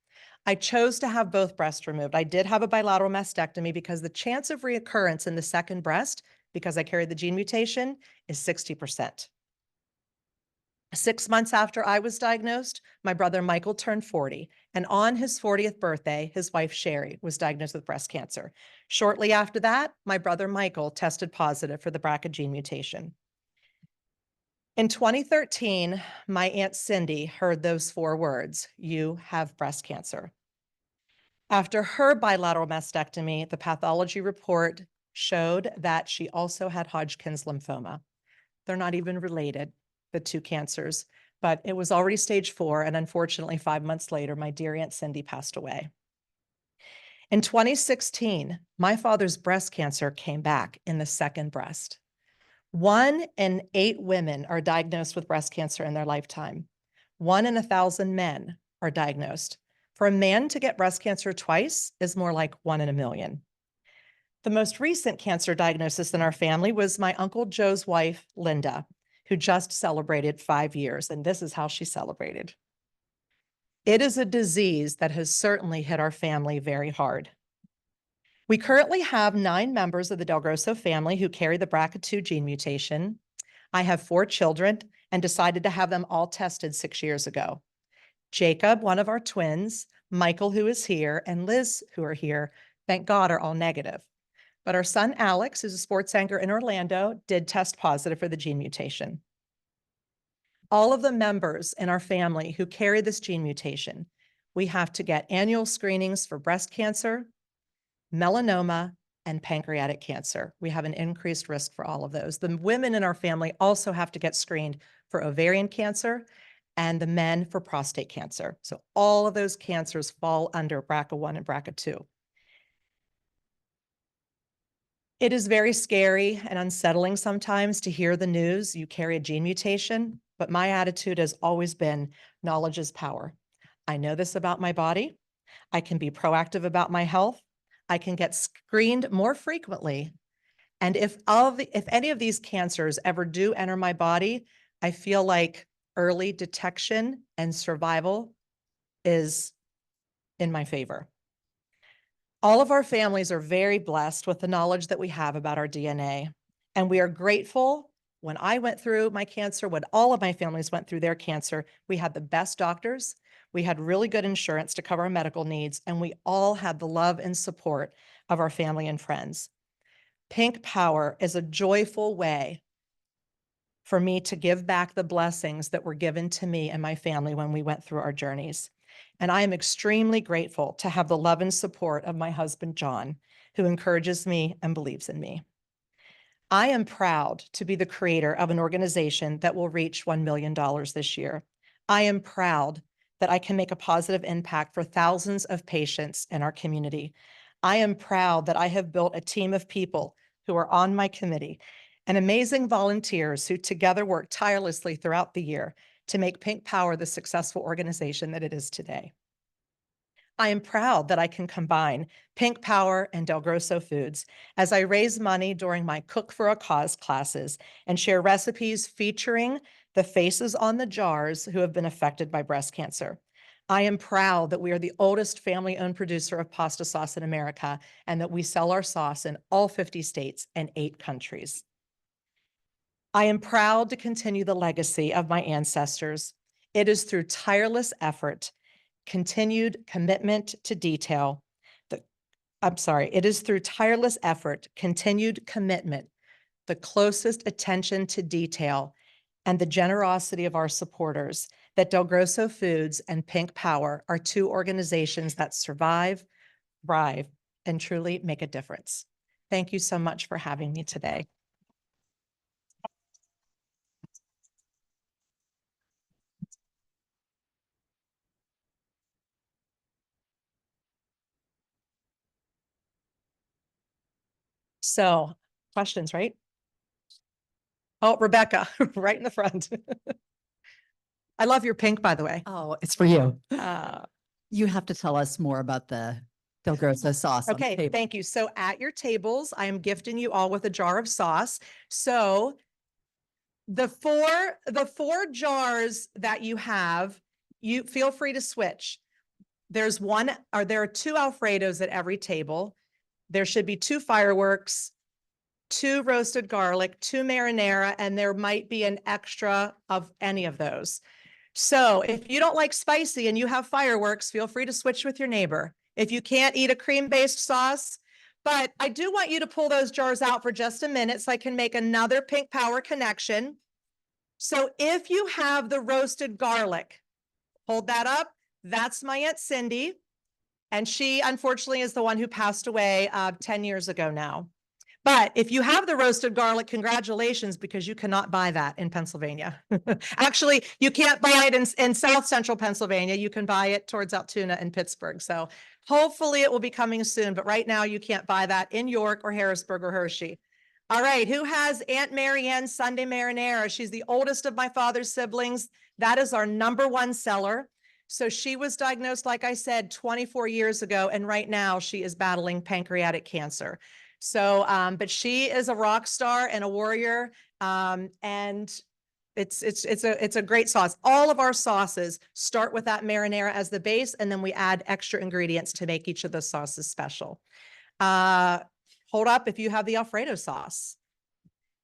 I chose to have both breasts removed. I did have a bilateral mastectomy because the chance of reoccurrence in the second breast, because I carried the gene mutation, is 60%. 6 months after I was diagnosed, my brother Michael turned 40, and on his 40th birthday, his wife Sherry was diagnosed with breast cancer. Shortly after that, my brother Michael tested positive for the BRCA gene mutation. In 2013, my Aunt Cindy heard those 4 words, "You have breast cancer." After her bilateral mastectomy, the pathology report showed that she also had Hodgkin's lymphoma. They're not even related, the two cancers, but it was already stage 4. And unfortunately, 5 months later, my dear Aunt Cindy passed away. In 2016, my father's breast cancer came back in the second breast. 1 in 8 women are diagnosed with breast cancer in their lifetime. 1 in 1,000 men are diagnosed. For a man to get breast cancer twice is more like 1 in a million. The most recent cancer diagnosis in our family was my Uncle Joe's wife, Linda, who just celebrated 5 years, and this is how she celebrated. It is a disease that has certainly hit our family very hard. We currently have 9 members of the Del Grosso family who carry the BRCA2 gene mutation. I have 4 children and decided to have them all tested 6 years ago. Jacob, one of our twins, Michael, who is here, and Liz, who are here, thank God, are all negative. But our son, Alex, who's a sports anchor in Orlando, did test positive for the gene mutation. All of the members in our family who carry this gene mutation, we have to get annual screenings for breast cancer, melanoma, and pancreatic cancer. We have an increased risk for all of those. The women in our family also have to get screened for ovarian cancer and the men for prostate cancer. So all of those cancers fall under BRCA1 and BRCA2. It is very scary and unsettling sometimes to hear the news you carry a gene mutation, but my attitude has always been knowledge is power. I know this about my body. I can be proactive about my health. I can get screened more frequently. And if any of these cancers ever do enter my body, I feel like early detection and survival is in my favor. All of our families are very blessed with the knowledge that we have about our DNA. And we are grateful. When I went through my cancer, when all of my families went through their cancer, we had the best doctors. We had really good insurance to cover our medical needs, and we all had the love and support of our family and friends. Pink Power is a joyful way for me to give back the blessings that were given to me and my family when we went through our journeys. And I am extremely grateful to have the love and support of my husband, John, who encourages me and believes in me. I am proud to be the creator of an organization that will reach $1 million this year. I am proud that I can make a positive impact for thousands of patients in our community. I am proud that I have built a team of people who are on my committee and amazing volunteers who together work tirelessly throughout the year to make Pink Power the successful organization that it is today. I am proud that I can combine Pink Power and Del Grosso Foods as I raise money during my Cook for a Cause classes and share recipes featuring the faces on the jars who have been affected by breast cancer. I am proud that we are the oldest family-owned producer of pasta sauce in America and that we sell our sauce in all 50 states and 8 countries. I am proud to continue the legacy of my ancestors. It is through tireless effort, continued commitment to detail. It is through tireless effort, continued commitment, the closest attention to detail, and the generosity of our supporters that Del Grosso Foods and Pink Power are 2 organizations that survive, thrive, and truly make a difference. Thank you so much for having me today. So, questions, right? Oh, Rebecca, right in the front. I love your pink, by the way. Oh, it's for you. Uh, You have to tell us more about the Del Grosso sauce. on the Okay, table. thank you. So at your tables, I am gifting you all with a jar of sauce. So the four jars that you have, you feel free to switch. There are 2 Alfredos at every table. There should be 2 fireworks, 2 roasted garlic, 2 marinara, and there might be an extra of any of those. So if you don't like spicy and you have fireworks, feel free to switch with your neighbor. If you can't eat a cream-based sauce, but I do want you to pull those jars out for just a minute so I can make another Pink Power connection. So if you have the roasted garlic, hold that up. That's my Aunt Cindy. And she unfortunately is the one who passed away 10 years ago now. But if you have the roasted garlic, congratulations, because you cannot buy that in Pennsylvania. Actually, you can't buy it in South Central Pennsylvania. You can buy it towards Altoona and Pittsburgh. So hopefully it will be coming soon. But right now you can't buy that in York or Harrisburg or Hershey. All right, who has Aunt Mary Ann's Sunday Marinara? She's the oldest of my father's siblings. That is our #1 seller. So she was diagnosed, like I said, 24 years ago. And right now she is battling pancreatic cancer. So, but she is a rock star and a warrior. And it's a great sauce. All of our sauces start with that marinara as the base, and then we add extra ingredients to make each of the sauces special. Hold up if you have the Alfredo sauce.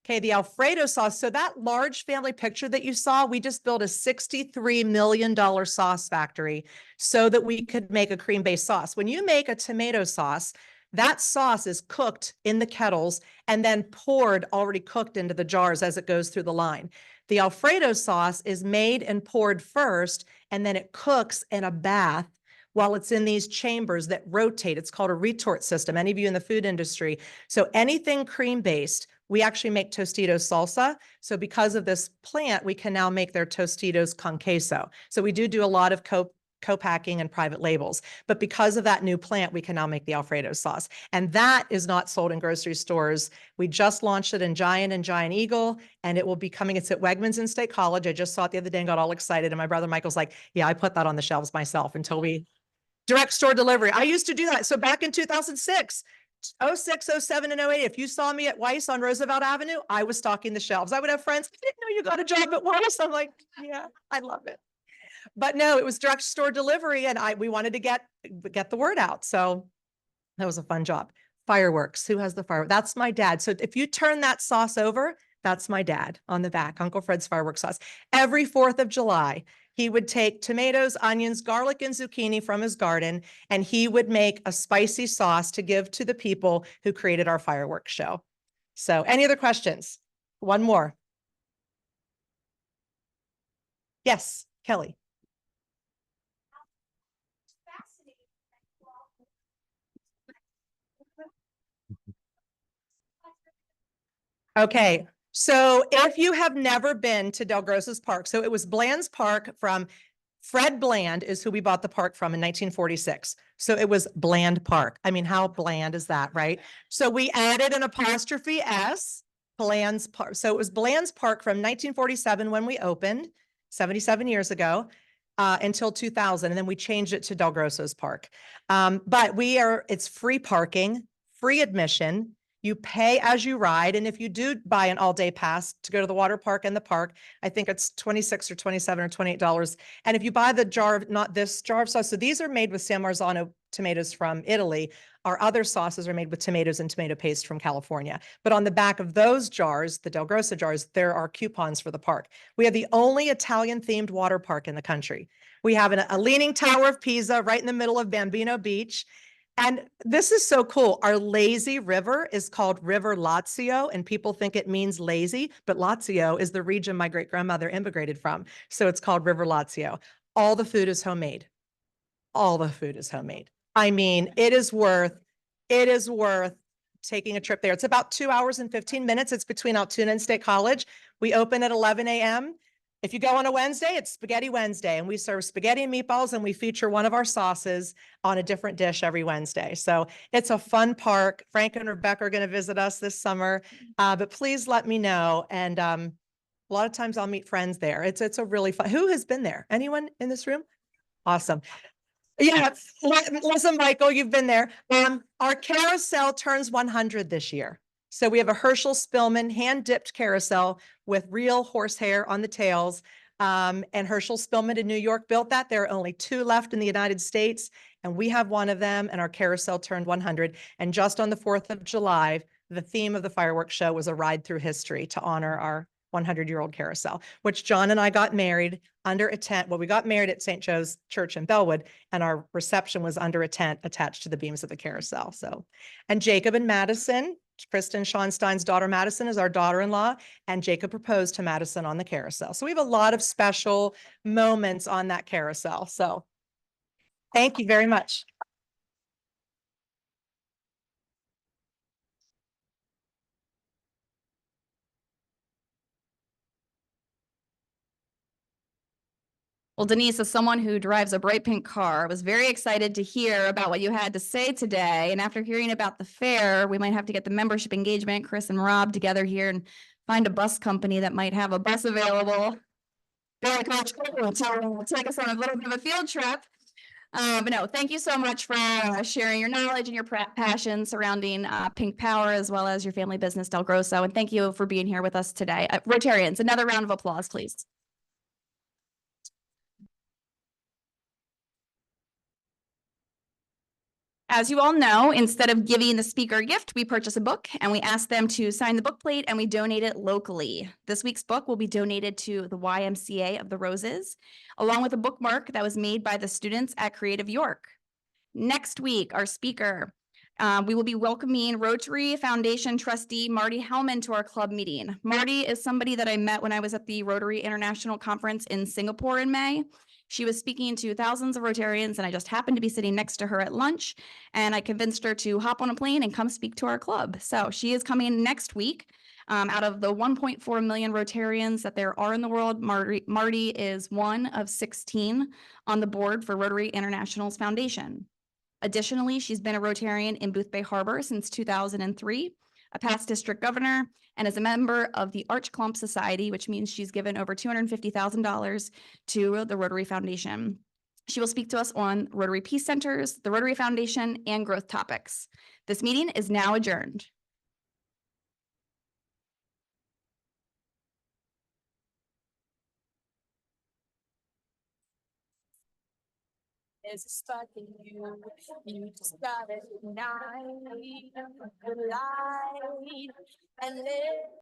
Okay, the Alfredo sauce. So that large family picture that you saw, we just built a $63 million sauce factory so that we could make a cream-based sauce. When you make a tomato sauce, that sauce is cooked in the kettles and then poured already cooked into the jars as it goes through the line. The Alfredo sauce is made and poured first, and then it cooks in a bath while it's in these chambers that rotate. It's called a retort system, any of you in the food industry. So anything cream-based, we actually make Tostitos salsa. So because of this plant, we can now make their Tostitos con queso. So we do a lot of co-packing and private labels. But because of that new plant, we can now make the Alfredo sauce. And that is not sold in grocery stores. We just launched it in Giant and Giant Eagle, and it will be coming. It's at Wegmans and State College. I just saw it the other day and got all excited. And my brother Michael's like, yeah, I put that on the shelves myself until we direct store delivery. I used to do that. So back in 2006, 06, 07, and 08, if you saw me at Weiss on Roosevelt Avenue, I was stocking the shelves. I would have friends, I didn't know you got a job at Weiss. I'm like, yeah, I love it. But no, it was direct store delivery, and we wanted to get the word out. So that was a fun job. Fireworks. Who has the fireworks? That's my dad. So if you turn that sauce over, that's my dad on the back, Uncle Fred's fireworks sauce. Every 4th of July, he would take tomatoes, onions, garlic, and zucchini from his garden, and he would make a spicy sauce to give to the people who created our fireworks show. So any other questions? One more. Yes, Kelly. Okay, so if you have never been to Del Grosso's Park, so it was Bland's Park from Fred Bland is who we bought the park from in 1946. So it was Bland Park. I mean, how bland is that, right? So we added an apostrophe S, Bland's Park. So it was Bland's Park from 1947 when we opened, 77 years ago, until 2000. And then we changed it to Del Grosso's Park. But it's free parking, free admission. You pay as you ride. And if you do buy an all-day pass to go to the water park and the park, I think it's $26 or $27 or $28. And if you buy the jar of, not this jar of sauce, so these are made with San Marzano tomatoes from Italy. Our other sauces are made with tomatoes and tomato paste from California. But on the back of those jars, the Del Grosso jars, there are coupons for the park. We have the only Italian-themed water park in the country. We have a leaning tower of Pisa right in the middle of Bambino Beach. And this is so cool. Our lazy river is called River Lazio, and people think it means lazy, but Lazio is the region my great-grandmother immigrated from. So it's called River Lazio. All the food is homemade. All the food is homemade. I mean, it is worth taking a trip there. It's about 2 hours and 15 minutes. It's between Altoona and State College. We open at 11 a.m. If you go on a Wednesday, it's Spaghetti Wednesday, and we serve spaghetti and meatballs, and we feature one of our sauces on a different dish every Wednesday. So it's a fun park. Frank and Rebecca are going to visit us this summer, but please let me know. And a lot of times I'll meet friends there. It's a really fun. Who has been there? Anyone in this room? Awesome. Yeah, listen, Michael, you've been there. Our carousel turns 100 this year. So we have a Herschel Spillman hand-dipped carousel with real horsehair on the tails. And Herschel Spillman in New York built that. There are only 2 left in the United States, and we have one of them, and our carousel turned 100. And just on the 4th of July, the theme of the fireworks show was a ride through history to honor our 100-year-old carousel, which John and I got married under a tent. Well, we got married at St. Joe's Church in Bellwood, and our reception was under a tent attached to the beams of the carousel. So, and Jacob and Madison, Kristen Schonstein's daughter Madison is our daughter-in-law, and Jacob proposed to Madison on the carousel. So we have a lot of special moments on that carousel. So thank you very much. Well, Denise, as someone who drives a bright pink car, I was very excited to hear about what you had to say today. And after hearing about the fair, we might have to get the membership engagement, Chris and Rob, together here and find a bus company that might have a bus available. Very Coach Piccolo to take us on a little bit of a field trip. But no, thank you so much for sharing your knowledge and your passion surrounding Pink Power, as well as your family business, Del Grosso. And thank you for being here with us today. Rotarians, another round of applause, please. As you all know, instead of giving the speaker a gift, we purchase a book and we ask them to sign the book plate and we donate it locally. This week's book will be donated to the YMCA of the Roses, along with a bookmark that was made by the students at Creative York. Next week, our speaker, we will be welcoming Rotary Foundation trustee Marty Hellman to our club meeting. Marty is somebody that I met when I was at the Rotary International Conference in Singapore in May. She was speaking to thousands of Rotarians, and I just happened to be sitting next to her at lunch, and I convinced her to hop on a plane and come speak to our club. So she is coming next week. Out of the 1.4 million Rotarians that there are in the world, Marty is one of 16 on the board for Rotary International's Foundation. Additionally, she's been a Rotarian in Boothbay Harbor since 2003, a past district governor, and is a member of the Arch Clump Society, which means she's given over $250,000 to the Rotary Foundation. She will speak to us on Rotary Peace Centers, the Rotary Foundation, and growth topics. This meeting is now adjourned. There's a spark in you just gotta ignite the light and live.